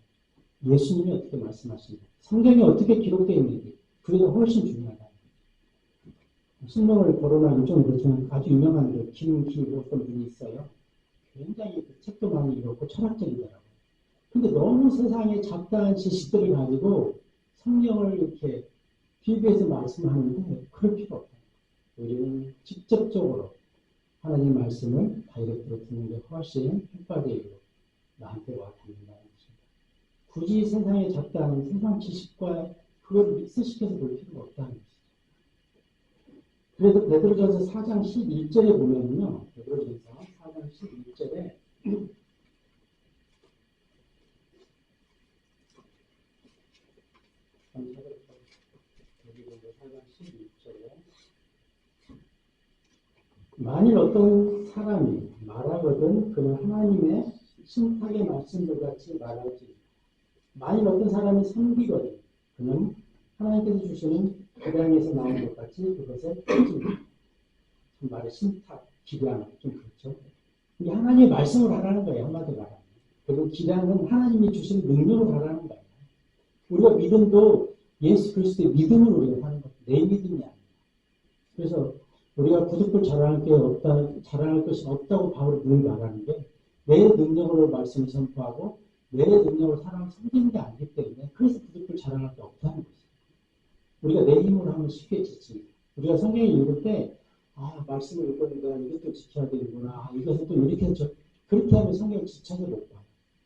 예수님이 어떻게 말씀하시는가. 성경이 어떻게 기록되어 있는지 그게 훨씬 중요하다. 신명을 거론하는 좀 그렇지만 아주 유명한 김기 어떤 분이 있어요. 굉장히 그 책도 많이 읽었고 철학적이더라고요. 근데 너무 세상에 잡다한 지식들을 가지고 성경을 이렇게 비교해서 말씀하는데 그럴 필요 없다. 우리는 직접적으로 하나님 말씀을 다이렉트로 듣는 게 훨씬 효과적이고 나한테 와 닿는다는 것입니다. 굳이 세상에 잡다한 세상 지식과 그걸 믹스시켜서 볼 필요가 없다는 것이죠. 그래서 베드로전서 4장 11절에 보면요. 베드로전서 4장 11절에 만일 어떤 사람이 말하거든 그는 하나님의 신탁의 말씀들 같이 말할지 만일 어떤 사람이 섬기거든, 그러면 하나님께서 주시는 기량에서 나오는 것 같이 그것을 좀 말의 신탁, 기량, 좀 그렇죠. 이게 하나님의 말씀을 하라는 거예요, 한마디로 말하면. 그리고 기량은 하나님이 주신 능력을 하라는 거예요. 우리가 믿음도 예수 그리스도의 믿음으로 우리가 하는 것, 내 믿음이 아니에요. 그래서 우리가 부득불 자랑할 것이 없다고 바울이 늘 말하는 게, 내 능력으로 말씀을 선포하고 내 능력으로 사람을 섬기는 게 아니기 때문에, 그래서 부득불 자랑할 게 없다는 거죠. 우리가 내 힘으로 하면 쉽게 지칩니다. 우리가 성경을 읽을 때, 말씀을 읽었는데 이것도 지켜야 되는구나, 이것은 또 이렇게 해서, 그렇게 하면 성경을 지쳐서 못 봐요.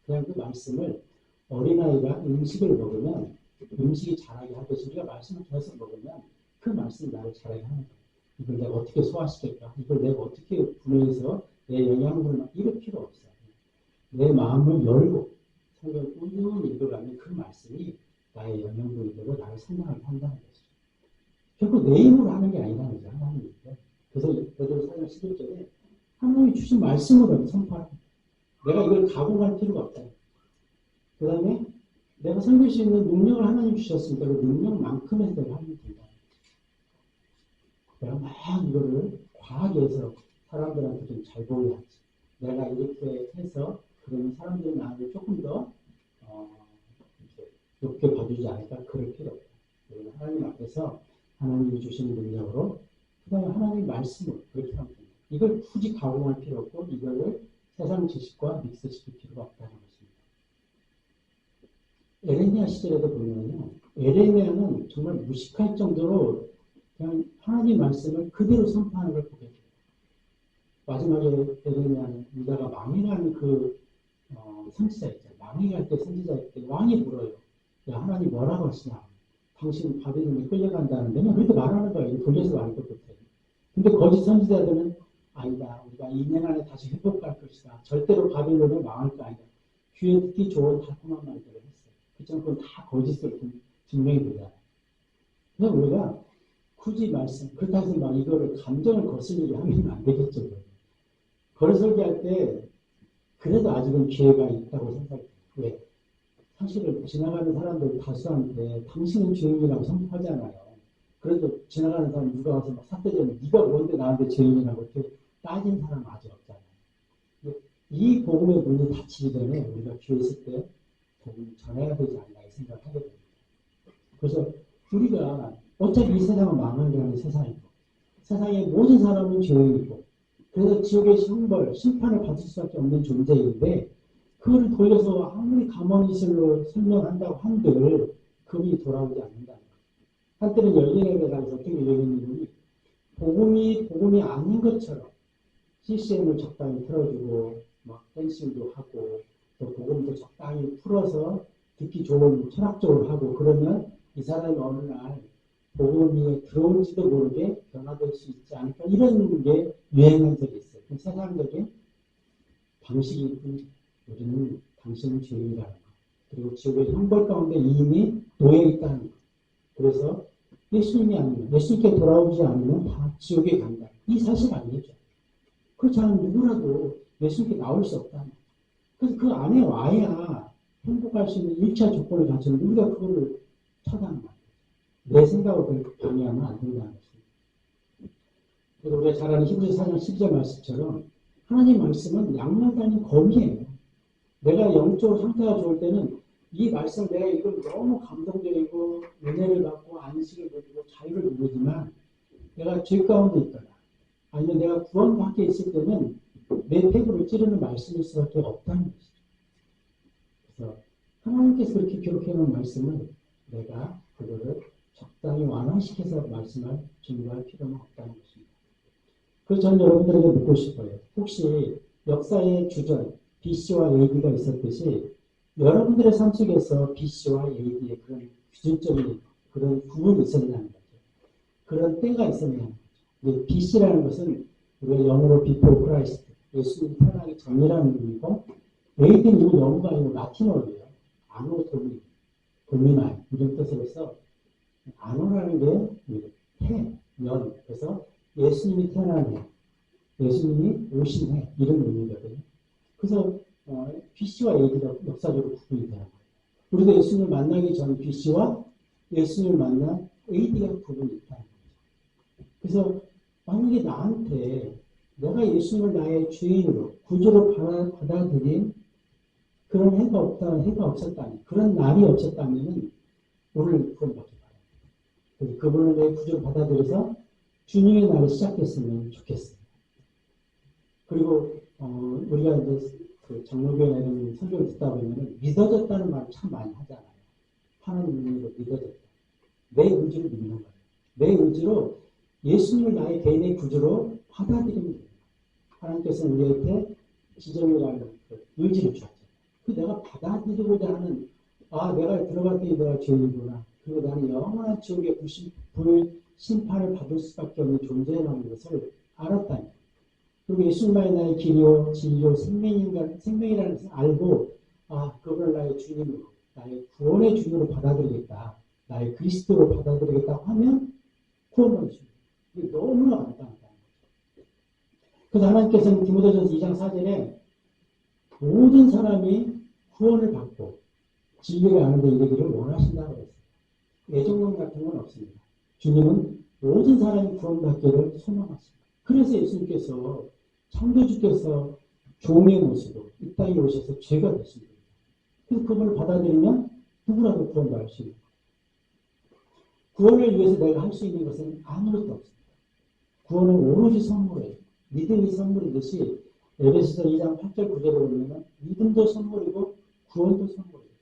그냥 그 말씀을, 어린아이가 음식을 먹으면 음식이 자라게 하듯이 우리가 말씀을 계속 먹으면 그 말씀이 나를 자라게 하는 거예요. 이걸 내가 어떻게 소화시킬까? 이걸 내가 어떻게 분해해서 내 영양분을 이럴 필요 없어요. 내 마음을 열고 성경을 꾸준히 읽어가면 그 말씀이 나의 영양분이 되고 나를 성장하게 한다는 거죠. 결국 내 힘으로 하는 게 아니라는 거죠. 하나님이. 그래서 베드로 4장 11절에 하나님이 주신 말씀으로 선포하는 거예요. 내가 이걸 가공할 필요가 없다. 그 다음에 내가 섬길 수 있는 능력을 하나님 주셨으니까 그 능력만큼에서 내가 하면 된다. 내가 막 이거를 과하게 해서 사람들한테 좀 잘 보여야지. 내가 이렇게 해서 그러면 사람들이 나를 조금 더 높게 봐주지 않을까? 그럴 필요 없다. 하나님 앞에서 하나님이 주시는 능력으로, 그 다음에 하나님의 말씀으로 그렇게 하면 됩니다. 이걸 굳이 가공할 필요 없고 이거를 세상 지식과 믹스시킬 필요가 없다는 것입니다. 에레미야 시절에도 보면요, 에레미야는 정말 무식할 정도로 그냥 하나님 말씀을 그대로 선포하는 걸 보게 돼요. 마지막에 에레미야는 유다가 망해가는 그 선지자 있잖아요. 망해갈 때 선지자일 때 왕이 물어요. 야, 하나님 뭐라고 하시냐? 당신 바벨론에 끌려간다는데 그냥 그렇게 말하는 거예요. 돌려서 말도 못해요. 근데 거짓 선지자들은 아니다. 우리가 2년 안에 다시 회복할 것이다. 절대로 바벨론에 망할 거 아니다. 귀에 듣기 좋은 달콤한 말들을 했어요. 그렇지만 그건 다 거짓으로 증명이 되잖아요. 그래서 우리가 굳이 말씀, 그렇다고 해서 막 이거를 감정을 거슬리게 하면 안 되겠죠. 거리 설교할 때 그래도 아직은 기회가 있다고 생각해요. 왜? 사실은 지나가는 사람들 다수한테 당신은 죄인이라고 선포하잖아요. 그래도 지나가는 사람 누가 와서 막 삿대질하면 네가 뭔데 나한테 죄인이라고 이렇게 따진 사람 아직 없잖아요. 이 복음의 문이 닫히기 전에 우리가 기회 있을 때 복음을 전해야 되지 않나 생각하게 됩니다. 그래서 우리가 어차피 이 세상은 망하는 세상이고 세상의 모든 사람은 죄인이고 그래서 지옥의 형벌, 심판을 받을 수밖에 없는 존재인데 그걸 돌려서 아무리 가만히슬로 설명한다고 한들 그분이 돌아오지 않는다는 거예요. 한때는 열린에게 가서 어떻게 열린이들이 복음이 아닌 것처럼 CCM을 적당히 틀어주고 막 댄싱도 하고 또 복음도 적당히 풀어서 듣기 좋은 철학적으로 하고 그러면 이 사람이 어느 날 복음이 들어올지도 모르게 변화될 수 있지 않을까 이런 게 유행한 적이 있어요. 세상적인 방식이 우리는 당신은 죄인이라는 것 그리고 지옥의 형벌 가운데 이미 놓여 있다는 것 그래서 예수님이 아니면 예수님께 돌아오지 않으면 다 지옥에 간다. 이 사실 아니죠. 그렇지 않으면 누구라도 예수님께 나올 수 없다. 그래서 그 안에 와야 행복할 수 있는 1차 조건을 갖추는 우리가 그거를 처단한 거예요. 내 생각을 방해하면 안 된다는 것입니다. 그래서 우리가 잘 아는 히브리서 4장 12절 말씀처럼 하나님 말씀은 양면다는 검이에요. 내가 영적으로 상태가 좋을 때는 이 말씀 내가 이걸 너무 감동적이고 은혜를 받고 안식을 누리고 자유를 누리지만 내가 죄 가운데 있거나 아니면 내가 구원 밖에 있을 때는 내 폐부를 찌르는 말씀일 수밖에 없다는 것이죠. 그래서 하나님께서 그렇게 기록해 놓은 말씀을 내가 그거를 적당히 완화시켜서 말씀할 준비할 필요는 없다는 것입니다. 그래서 저는 여러분들에게 묻고 싶어요. 혹시 역사의 주전 BC와 AD가 있었듯이 여러분들의 삶 속에서 BC와 AD의 그런 기준적인 그런 구분이 있었냐는 거죠. 그런 때가 있었냐는 거죠. BC라는 것은 우리가 영어로 Before Christ, 예수님이 태어나기 전이라는 의미고 AD는 이거 영어가 아니고 라틴어예요. 아노 도미나이 이런 뜻으로서 아노라는 게 해, 년. 그래서 예수님이 태어난 해, 예수님이 오신 해 이런 의미거든요. 그래서 BC와 AD가 역사적으로 구분이 되는 거예요. 우리도 예수님을 만나기 전 BC와 예수님을 만난 AD가 부분이 있다는 거죠. 그래서 만약에 나한테 내가 예수님을 나의 주인으로 구주로 받아들인 그런 해가 없었다면, 그런 날이 없었다면 오늘 구원받기 바랍니다. 그래서 그분을 내 구주로 받아들여서 주님의 날이 시작됐으면 좋겠어요. 그리고 우리가 이제 그 장로교회나 이런 설교를 듣다 보면 믿어졌다는 말을 참 많이 하잖아요. 하나님으로 믿어졌다. 내 의지로 믿는 거예요. 내 의지로 예수님을 나의 개인의 구주로 받아들이면 돼요. 하나님께서는 우리한테 지정이라는 그 의지를 주었죠. 그 내가 받아들이고자 하는 내가 들어갔더니 내가 죄인이구나. 그리고 나는 영원한 지옥의 심판을 받을 수밖에 없는 존재라는 것을 알았다니. 그리고 예수님만이 나의 길이요, 진리요, 생명이라는 것을 알고, 그걸 나의 주님으로, 나의 구원의 주님으로 받아들이겠다. 나의 그리스도로 받아들이겠다 하면 구원받을 수 있습니다. 이게 너무나 간단하다는 거죠. 그래서 하나님께서는 디모데전서 2장 4절에 모든 사람이 구원을 받고 진리를 아는 데 이르기를 원하신다고 했어요. 애정론 같은 건 없습니다. 주님은 모든 사람이 구원받기를 소망하십니다. 그래서 예수님께서 창조주께서 종의 모습으로 이 땅에 오셔서 죄가 되십니다. 그래서 그걸 받아들이면 누구라도 구원받을 수 있는 거예요. 구원을 위해서 내가 할 수 있는 것은 아무것도 없습니다. 구원은 오로지 선물이에요. 믿음이 선물이듯이 에베소서 2장 8절 9절에 보면 믿음도 선물이고 구원도 선물이에요.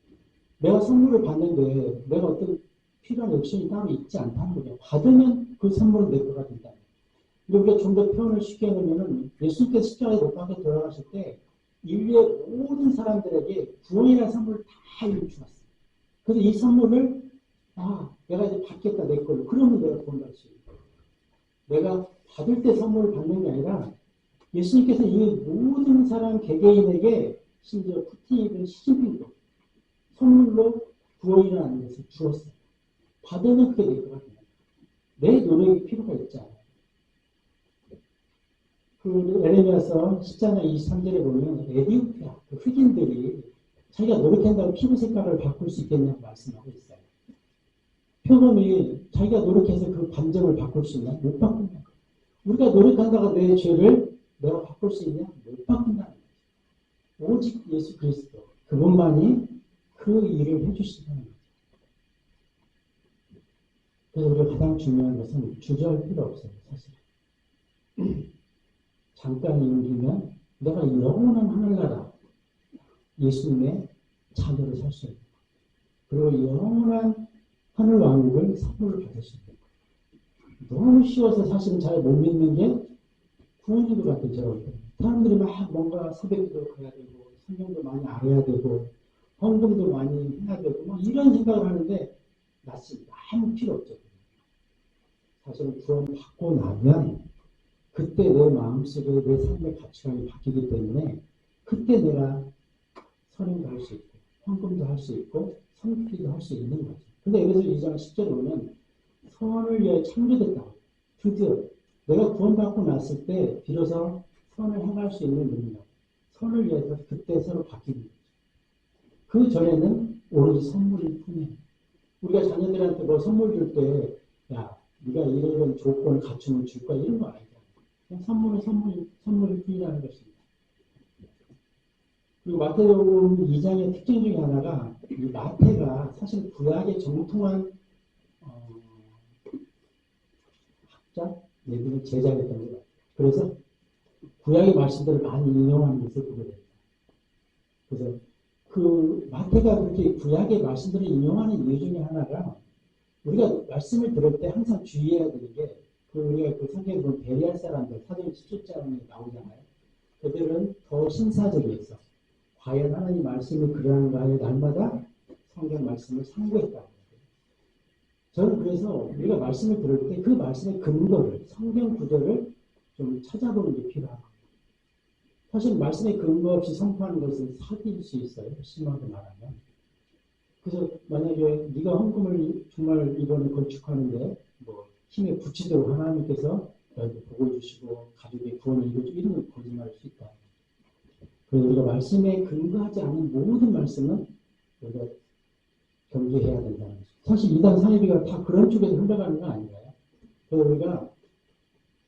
내가 선물을 받는데 내가 어떤 필요한 액션이 따로 있지 않다는 거죠. 받으면 그 선물은 내 거가 된다. 우리가 좀 더 표현을 쉽게 해놓으면 예수님께서 십자가에 못 박혀 돌아가실 때 인류의 모든 사람들에게 구원이라는 선물을 다 주었어요. 그래서 이 선물을 내가 이제 받겠다 내 걸로. 그러면 내가 구원받을 수 있는 거예요. 내가 받을 때 선물을 받는 게 아니라 예수님께서 이 모든 사람 개개인에게 심지어 푸틴이든 시진핑도 선물로 구원이라는 것을 주었어요. 받으면 그게 내 거가 됩니다. 내 노력이 필요가 있지 않아요. 그 에레미야서 10장 23절에 보면 에티오피아 그 흑인들이 자기가 노력한다고 피부 색깔을 바꿀 수 있겠냐고 말씀하고 있어요. 표범이 자기가 노력해서 그 감정을 바꿀 수 있냐? 못 바꾼다. 우리가 노력한다고 내 죄를 내가 바꿀 수 있냐? 못 바꾼다는 거죠. 오직 예수 그리스도 그분만이 그 일을 해주신다는 거죠. 그래서 우리가 가장 중요한 것은 주저할 필요 없어요. 사실. 잠깐 임기면 내가 영원한 하늘나라 예수님의 자녀로 살 수 있는 거예요. 그리고 영원한 하늘 왕국을 선물을 받을 수 있는 거예요. 너무 쉬워서 사실은 잘 못 믿는 게 구원기도 같은 저런 사람들이 막 뭔가 새벽기도 가야 되고 성경도 많이 알아야 되고 헌금도 많이 해야 되고 뭐 이런 생각을 하는데 낫습니다. 아무 필요 없죠. 사실은 구원 받고 나면 그때 내 마음속에 내 삶의 가치관이 바뀌기 때문에 그때 내가 선행도 할 수 있고 헌금도 할 수 있고 성기도 할 수 있는 거죠. 근데 여기서 2장 10절에 보면 선을 위해 창조됐다. 드디어 내가 구원받고 났을 때 비로소 선을 행할 수 있는 능력, 선을 위해서 그때 서로 바뀌는 거죠. 그 전에는 오로지 선물일 뿐이에요. 우리가 자녀들한테 뭐 선물 줄 때 네가 이런 조건을 갖추면 줄 거야 이런 거 아니잖아요. 그냥 선물일 뿐이라는 것입니다. 그리고 마태복음 2장의 특징 중에 하나가 이 마태가 사실 구약의 정통한 학자, 내지는 제자였던 것 같아요. 그래서 구약의 말씀들을 많이 인용하는 것을 보게 됩니다. 그래서 그 마태가 그렇게 구약의 말씀들을 인용하는 이유 중에 하나가 우리가 말씀을 들을 때 항상 주의해야 되는 게 우리가 그 성경에 보면 베리알 사람들 사도행 17장에 나오잖아요. 그들은 더 신사적이어서 과연 하나님 말씀이 그러한가에 날마다 성경 말씀을 상고했다고. 저는 그래서 우리가 말씀을 들을 때 그 말씀의 근거를 성경 구절을 좀 찾아보는 게 필요합니다. 사실 말씀의 근거 없이 선포하는 것은 사기일 수 있어요. 심하게 말하면. 그래서 만약에 네가 헌금을 정말 이번에 건축하는데 뭐 힘에 붙이도록 하나님께서 복을 주시고 가족의 구원을 이루어주고 이런 걸 거짓말할 수 있다. 그래서 우리가 말씀에 근거하지 않은 모든 말씀은 우리가 경계해야 된다는 거죠. 사실 이단 사이비가 다 그런 쪽에서 흘러가는 거 아닌가요? 그래서 우리가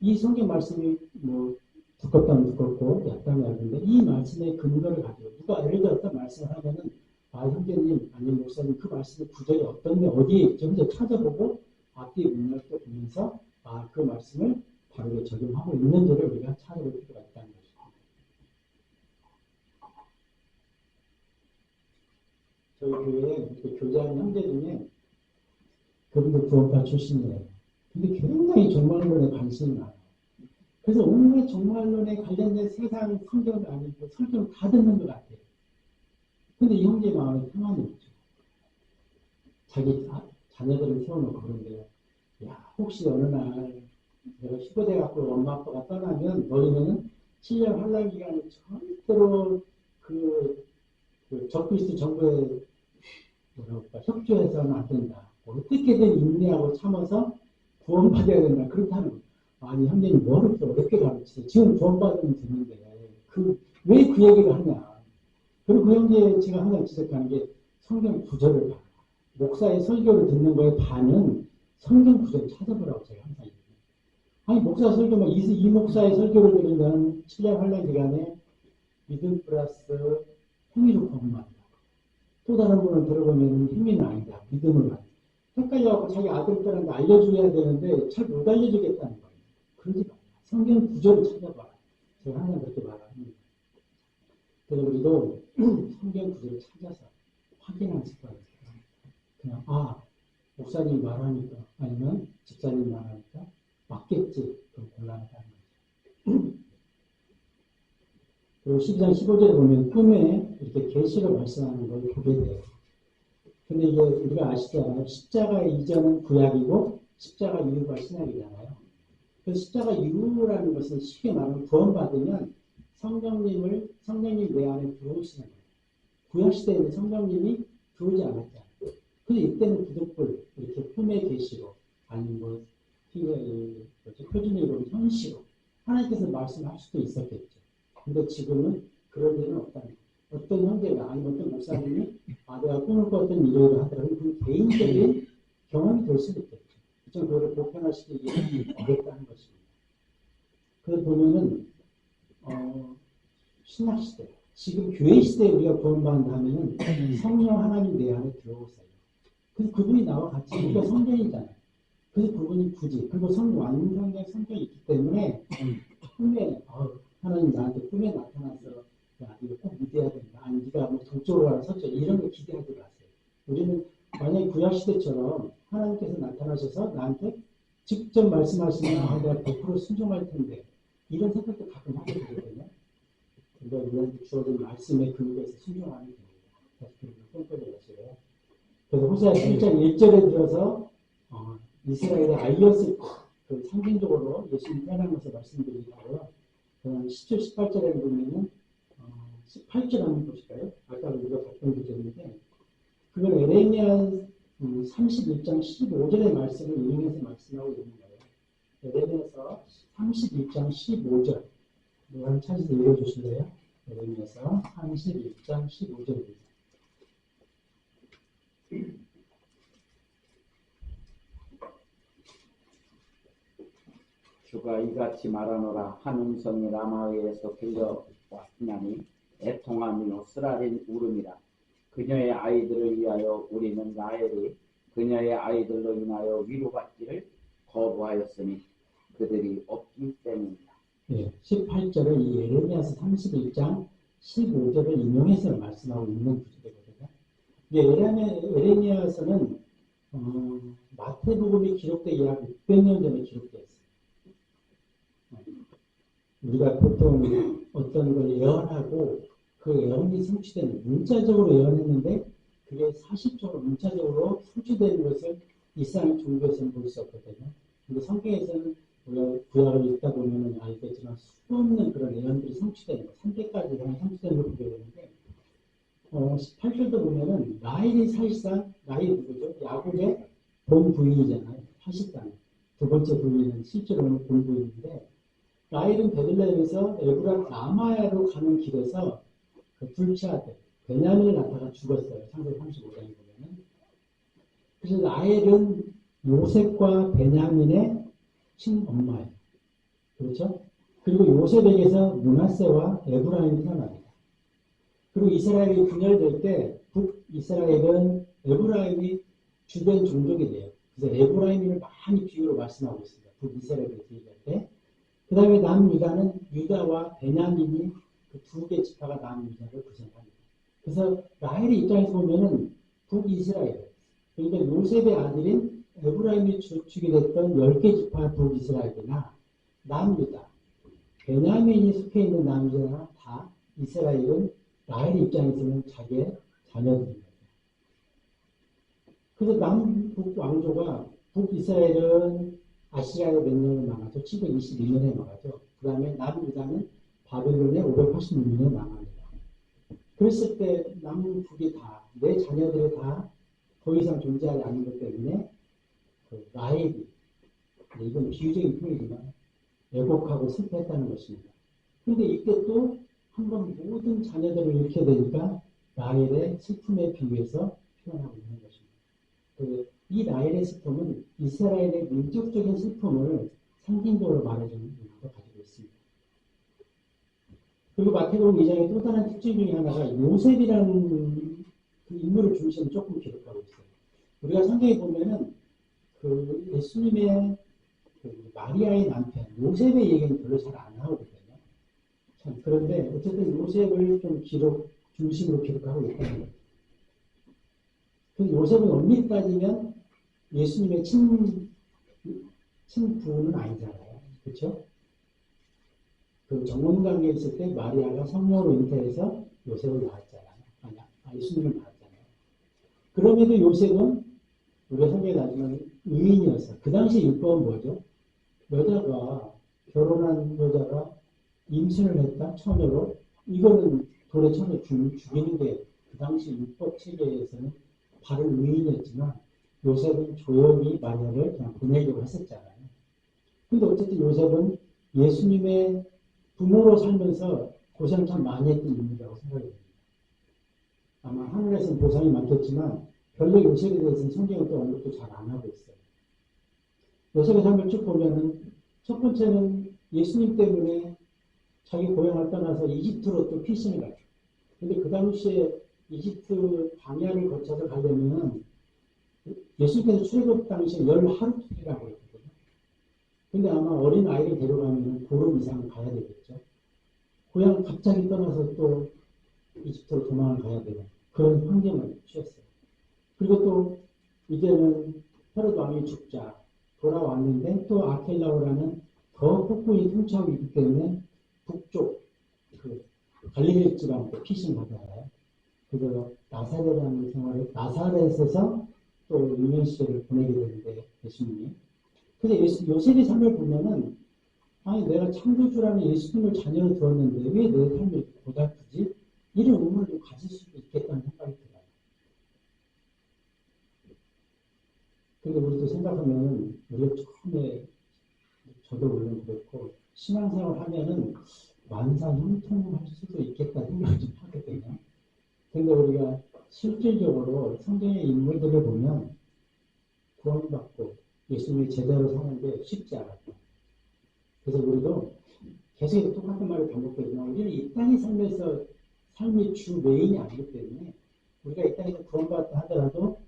이 성경 말씀이 뭐 두껍다면 두껍고 얇다면 얇은데 이 말씀의 근거를 가지고 누가 예를 들어 어떤 말씀을 하면은 아 형제님 아니면 목사님 그 말씀의 구절이 어떤데 어디에 있죠? 혼자 찾아보고 앞뒤 문맥을 또 보면서 아 그 말씀을 바르게 적용하고 있는지를 우리가 찾아볼 필요가 있다는 거죠. 저희 교회에 이렇게 교제하는 형제 중에 그분도 구원파 출신이에요. 근데 굉장히 종말론에 관심이 많아요. 그래서 온갖 종말론에 관련된 세상 성경도 아니고 설교를 다 듣는 것 같아요. 근데 이 형제의 마음에 평안이 없죠. 자기 자녀들을 세워놓고 그런데요. 야, 혹시 어느 날 내가 휴거돼 갖고 엄마 아빠가 떠나면 너희는 7년 환란 기간에 절대로 그 적그리스도 정부에 뭐라고 할까 협조해서는 안 된다. 어떻게든 인내하고 참아서 구원받아야 된다. 그렇다는 거예요. 아니 형제님 뭐를 이렇게 어렵게 가르치세요. 지금 구원받으면 되는데 왜 그 얘기를 하냐. 그리고 그 형제 제가 항상 지적하는 게 성경 구절을 봐. 목사의 설교를 듣는 거에 반은 성경 구절을 찾아보라고 제가 항상 얘기해요. 아니 목사 설교만 이 목사의 설교를 들으면 7년 환란 기간에 믿음 플러스 행위로 구원받는다. 또 다른 분을 들어보면 행위는 아니다. 믿음은 아니다. 헷갈려갖고 자기 아들 딸한테 알려줘야 되는데 잘 못 알려주겠다는 거예요. 그러지 마. 성경 구절을 찾아봐. 제가 항상 그렇게 말합니다. 그래서 우리도 성경 구절을 찾아서 확인하는 습관을 들어요. 그냥 목사님 말하니까 아니면 집사님 말하니까 맞겠지. 그럼 곤란하다는 거죠. 그리고 12장 15절에 보면 꿈에 이렇게 계시로 발생하는 걸 보게 돼요. 근데 이게 우리가 아시잖아요. 십자가 이전은 구약이고 십자가 이후가 신약이잖아요. 그래서 십자가 이후라는 것은 쉽게 말하면 구원받으면 성령님 내 안에 들어오시는 거예요. 구약시대에는 성령님이 들어오지 않았잖아요. 근데 이때는 부득불 이렇게 꿈의 계시로 아니면 표준적으로 보면 현시로 하나님께서 말씀할 수도 있었겠죠. 근데 지금은 그런 일은 없다는 거예요. 어떤 형제가 아니면 어떤 목사님이 내가 꿈을 꿨던 일을 하더라도 그 개인적인 경험이 될 수도 있겠죠. 좀 그거를 보편화시키기 어렵다는 것입니다. 그래서 보면은 신학시대, 지금 교회시대에 우리가 구원받는다 하면은 성령 하나님 내 안에 들어오세요. 그래서 그분이 나와 같이 우리가 성경이잖아요. 그래서 그분이 굳이 그리고 완성된 성경이 있기 때문에 꿈에 하나님 나한테 꿈에 나타나서 야 이거 꼭 믿어야 된다. 아니 네가 뭐 동쪽으로 가라 서쪽 이런 거 기대하지 마세요. 우리는 만약에 구약시대처럼 하나님께서 나타나셔서 나한테 직접 말씀하시면 내가 100% 순종할 텐데 이런 생각도 가끔 하게 되거든요. 그러니까 우리한테 주어진 말씀의 근거에서 순종하는 겁니다. 그래서 그런 꿈꾸는 것이에요. 그래서 호세아 7장 1절에 들어서 이스라엘의 아이엇을 그 상징적으로 예수님 태어나면서 말씀드리고요. 10절 18절에 보면은 18절 한번 보실까요? 아까 우리가 봤던 구절인데 그걸 에레미야 31장 15절의 말씀을 인용해서 말씀하고 있는 거예요. 에레미야서 31장 15절 한번 찾아서 읽어주실래요? 에레미야서 31장 15절입니다. 주가 이같이 말하노라. 한 음성이 라마에서 들려왔으나니 애통하며 쓰라린 울음이라. 그녀의 아이들을 위하여 우리는 라헬이 그녀의 아이들로 인하여 위로받기를 거부하였으니 그들이 없기 때문이다. 네, 18절을 이 에레미야서 31장 15절을 인용해서 말씀하고 있는 구절이거든요. 에레미야서는 마태복음이 기록되기 약 600년 전에 기록되었어요. 우리가 보통 어떤 걸 예언하고 그 예언이 성취되는 문자적으로 예언했는데 그게 사실적으로 문자적으로 성취되는 것을 일상 종교에서는 볼 수 없거든요. 근데 성경에서는 우리가 구약을 읽다 보면은 알겠지만 수없는 그런 예언들이 성취되는 거, 300가지 예언이 성취되는 걸 보게 되는데 18절도 보면은 라헬이 사실상 라헬이 누구죠? 야곱의 본 부인이잖아요. 사실상 두 번째 부인은 실제로는 본 부인인데 라헬은 베들레헴에서 에브라 라마야로 가는 길에서 그 둘째 아들 베냐민을 낳다가 죽었어요. 창세기 35장에 보면은 그래서 라헬은 요셉과 베냐민의 친엄마예요. 그렇죠? 그리고 요셉에게서 므낫세와 에브라임이 태어납니다. 그리고 이스라엘이 분열될 때 북이스라엘은 에브라임이 주된 종족이 돼요. 그래서 에브라임을 많이 비유로 말씀하고 있습니다. 북이스라엘에 대해서 얘기할 때. 그 다음에 남유다는 유다와 베냐민이 그 두 개 지파가 남유다를 구성합니다. 그래서 라헬의 입장에서 보면은 북이스라엘, 그러니까 요셉의 아들인 에브라임이 주축이 됐던 10개 지파 북이스라엘이나 남유다, 베냐민이 속해 있는 남유다나 다 이스라엘은 라헬의 입장에서는 자기의 자녀들입니다. 그래서 남북 왕조가 북이스라엘은 아시리아에 몇 년에 망하죠? 722년에 망하죠. 그 다음에 남유다는 바벨론에 586년에 망합니다. 그랬을 때 남북이 다, 내 자녀들이 다 더 이상 존재하지 않는 것 때문에 그 라헬이, 이건 비유적인 표현이지만 애곡하고 슬퍼했다는 것입니다. 그런데 이때 또 한번 모든 자녀들을 잃게 되니까 라헬의 슬픔에 비유해서 표현하고 있는 것입니다. 이 라헬의 슬픔은 이스라엘의 민족적인 슬픔을 상징적으로 말해주는 의미도 가지고 있습니다. 그리고 마태복음 2장의 또 다른 특징 중에 하나가 요셉이라는 그 인물을 중심으로 조금 기록하고 있어요. 우리가 성경에 보면은 그 예수님의 그 마리아의 남편 요셉의 얘기는 별로 잘 안 나오거든요. 참 그런데 어쨌든 요셉을 좀 중심으로 기록하고 있다는 거예요. 그 요셉은 엄밀히 따지면 예수님의 친부는 아니잖아요. 그렇죠? 그 정혼관계에 있을 때 마리아가 성령으로 잉태해서 요셉을 낳았잖아요. 예수님을 낳았잖아요. 그럼에도 요셉은 우리가 성경에 나지만 의인이어서 그 당시 율법은 뭐죠? 결혼한 여자가 임신을 했다 처녀로 이거는 돌에 쳐서 죽이는 게 그 당시 율법 체계에서는 바른 의인이었지만 요셉은 조용히 마리아를 그냥 보내려고 했었잖아요. 근데 어쨌든 요셉은 예수님의 부모로 살면서 고생을 참 많이 했던 인물이라고 생각이 됩니다. 아마 하늘에서는 보상이 많겠지만 별로 요셉에 대해서는 성경은 또 언급도 잘 안 하고 있어요. 요셉의 삶을 쭉 보면은 첫 번째는 예수님 때문에 자기 고향을 떠나서 이집트로 또 피신을 가죠. 근데 그 당시에 이집트 광야를 거쳐서 가려면 예수님께서 출애굽 당시에 10하루길이라고 했거든요. 근데 아마 어린 아이를 데려가면 보름 이상 가야 되겠죠. 고향 갑자기 떠나서 또 이집트로 도망을 가야 되는 그런 환경을 취했어요. 그리고 또 이제는 헤롯 왕이 죽자 돌아왔는데 또 아켈라오라는 더 폭군이 통치하고 있기 때문에 북쪽 그 갈릴리 지방으로 피신 받아요. 그래서 나사렛이라는 생활을 나사렛에서 또 유년 시절을 보내게 되는데 예수님이. 그래서 요셉의 삶을 보면은 아니 내가 창조주라는 예수님을 자녀로 두었는데 왜 내 삶이 고달프지? 이런 의문을 좀 가질 수도 있겠다는 생각이 들어요. 근데 우리도 생각하면 우리가 처음에 저도 물론 그렇고 신앙생활 하면은 만사 형통할 수도 있겠다 생각을 좀 하거든요. 근데 우리가 실질적으로 성경의 인물들을 보면 구원받고 예수님이 제대로 사는 게 쉽지 않았다. 그래서 우리도 계속 똑같은 말을 반복하지만 우리는 이 땅의 삶에서 삶의 주 메인이 아니기 때문에 우리가 이 땅에서 구원받았다 하더라도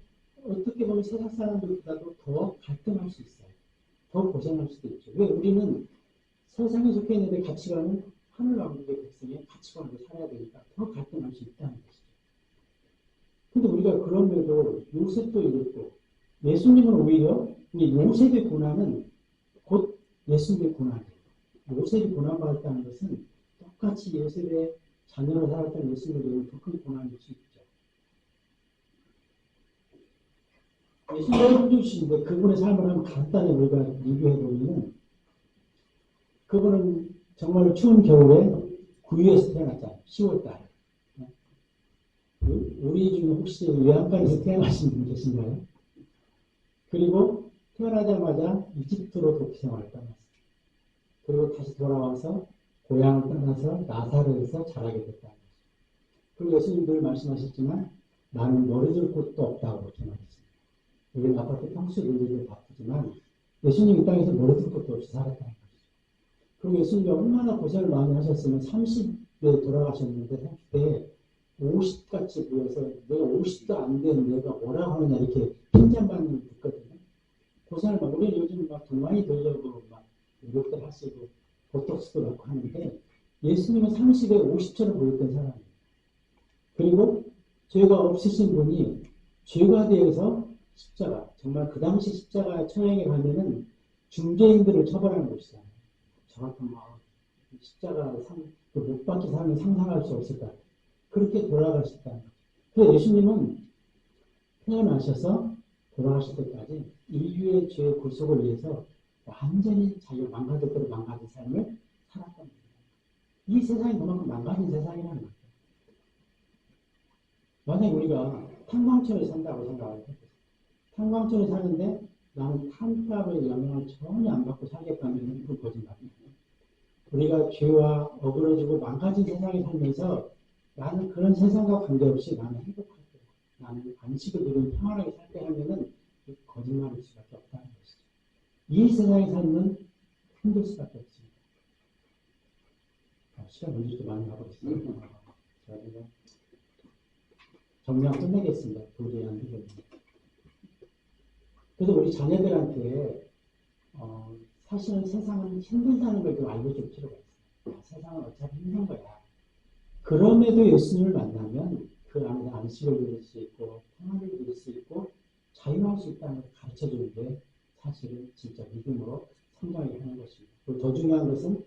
어떻게 보면 세상 사람들보다도 더 갈등할 수 있어요. 더 고생할 수도 있죠. 왜 우리는 세상에 속해 있는데 가치관은 하늘 왕국의 백성의 가치관으로 살아야 되니까 더 갈등할 수 있다는 것이죠. 근데 우리가 그럼에도 요셉도 이랬고 예수님은 오히려 요셉의 고난은 곧 예수님의 고난이에요. 요셉이 고난받았다는 것은 똑같이 요셉의 자녀로 살았던 예수님에게는 더 큰 고난일 수 있죠. 예수님은 창조주신데 그분의 삶을 한번 간단히 우리가 리뷰해보면 그분은 정말 추운 겨울에 구유에서 태어났잖아요. 10월달. 우리 중에 혹시 외양간에서 태어나신 분 계신가요? 그리고 태어나자마자 이집트로 도피 생활을 떠났어요. 그리고 다시 돌아와서 고향을 떠나서 나사렛에서 자라게 됐다는 거죠. 그리고 예수님 늘 말씀하셨지만 나는 머리둘 곳도 없다고 이렇게 말했습니다. 우리는 아파트 평수 늘리기 바쁘지만 예수님 이 땅에서 머리둘 것도 없이 살았다는 거죠. 그리고 예수님이 얼마나 고생을 많이 하셨으면 30에 돌아가셨는데 30대에 50같이 보여서 내가 50도 안 된 내가 뭐라고 하느냐 이렇게 핀잔받는 게 있거든요. 고생을 막 우리는 요즘 막 돈 많이 벌려고 막 노력들 하시고 보톡스도 넣고 하는데 예수님은 30에 50처럼 보였던 사람이에요. 그리고 죄가 없으신 분이 죄가 대해서 십자가, 정말 그 당시 십자가 처형에 가면은 중개인들을 처벌하는 곳이잖아요. 저 같은 십자가 못 박힌 사람이 상상할 수 없을 것 같아요. 그렇게 돌아가셨다는 거죠. 그래서 예수님은 태어나셔서 돌아가실 때까지 인류의 죄 구속을 위해서 완전히 자기가 망가질 대로 망가진 삶을 살았던 거예요. 이 세상이 그만큼 망가진 세상이라는 거죠. 만약에 우리가 탄광촌에 산다고 생각을 해보세요. 탄광촌에 사는데 나는 탄값의 영향을 전혀 안 받고 살겠다면 그건 거짓말이에요. 우리가 죄와 어그러지고 망가진 세상에 살면서 나는 그런 세상과 관계없이 나는 행복할 거야. 나는 안식을 누리고 평안하게 살 때 하면은 거짓말일 수밖에 없다는 것이죠. 이 세상에 살면 힘들 수밖에 없습니다. 시간 문제도 많이 하고 있어요. 제가 정리하고 끝내겠습니다. 도저히 안 되겠네요. 그래서 우리 자녀들한테 사실은 세상은 힘들다는 걸 좀 알려줄 필요가 있어요. 세상은 어차피 힘든 거야. 그럼에도 예수님을 만나면 그 안에서 안식을 누릴 수 있고 평안을 누릴 수 있고 자유할 수 있다는 걸 가르쳐주는 게 사실은 진짜 믿음으로 성장하게 하는 것입니다. 그리고 더 중요한 것은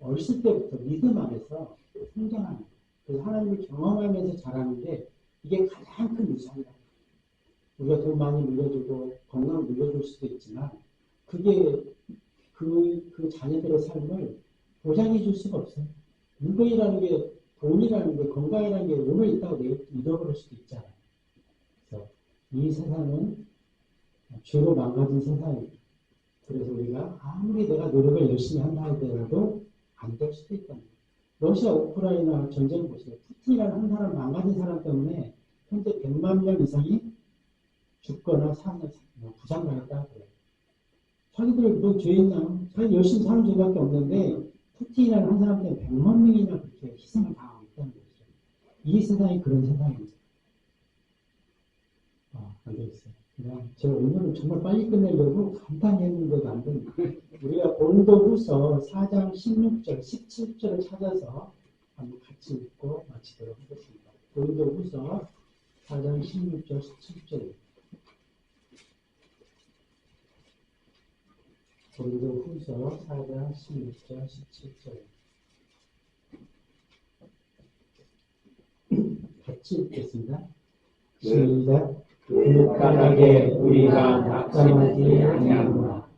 어렸을 때부터 믿음 안에서 성장하는 거예요. 그래서 하나님을 경험하면서 자라는 게 이게 가장 큰 유산이라고. 우리가 돈 많이 물려주고 건강을 물려줄 수도 있지만 그게 그 자녀들의 삶을 보장해 줄 수가 없어요. 물건이라는 게 돈이라는 게 건강이라는 게 오늘 있다고 내일 잃어버릴 수도 있잖아요. 그래서 이 세상은 죄로 망가진 세상입니다. 그래서 우리가 아무리 내가 노력을 열심히 한다 하더라도 안 될 수도 있다는 거예요. 러시아 우크라이나 전쟁 보세요. 푸틴이라는 한 사람 망가진 사람 때문에 현재 100만 명 이상이 죽거나 부상당했다고 그래요. 자기들 너 죄 있나? 자기 열심히 사는 죄밖에 없는데 푸틴이라는 한 사람 때문에 100만 명이나 그렇게 희생을 당하고 있다는 거죠. 이 세상이 그런 세상입니다. 안 되겠어요. 그냥 제가 오늘은 정말 빨리 끝내려고 간단히 했는데도 안 됩니다. 우리가 고린도후서 4장 16절, 17절을 찾아서 한번 같이 읽고 마치도록 하겠습니다. 고린도후서 4장 16절, 17절. 고린도후서 4장 16절, 17절. 같이 읽겠습니다. 시작. 까닭에 우리가 낙심하지 아니하노라.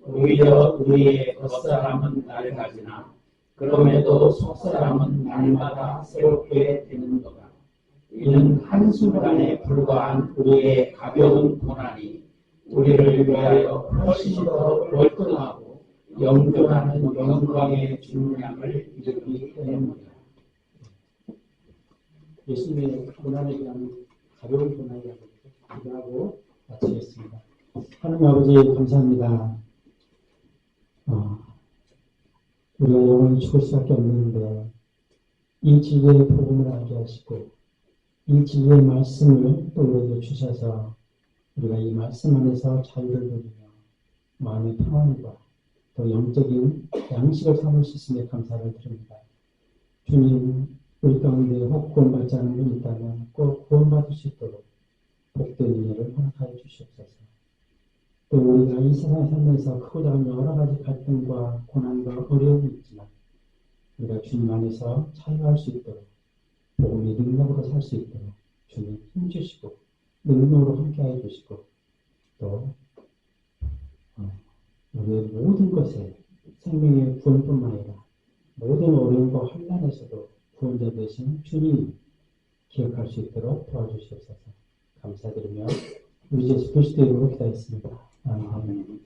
오히려 우리의 겉사람은 낡아지나 그럼에도 속사람은 날마다 새롭게 되는도다. 이는 한순간에 불과한 우리의 가벼운 고난이 우리를 위하여 훨씬 더 월등하고 영존하는 영광의 중량을 일으키기 때문이다. 예수님의 고난에 대한 가벼운 고난이라고 기도하고 마치겠습니다. 하나님 아버지 감사합니다. 우리가 영원히 죽을 수밖에 없는데 이 진리의 복음을 알게 하시고 이 진리의 말씀을 또 우리에게 주셔서 우리가 이 말씀 안에서 자유를 누리며 마음의 평안과 또 영적인 양식을 삼을 수 있음에 감사를 드립니다. 주님, 우리 가운데 혹 구원받지 않은 분이 있다면 꼭 구원받을 수 있도록 복된 은혜를 허락하여 주시옵소서. 또 우리가 이 세상에 살면서 크고 작은 여러 가지 갈등과 고난과 어려움이 있지만 우리가 주님 안에서 자유할 수 있도록 복음의 능력으로 살 수 있도록 주님 힘주시고 능력으로 함께해 주시고 또 우리의 모든 것에 생명의 구원뿐만 아니라 모든 어려움과 환난에서도 구원자 되신 주님 기억할 수 있도록 도와주시옵소서. 감사드리며 우리 예수 그리스도의 이름으로 기도했습니다. 아멘.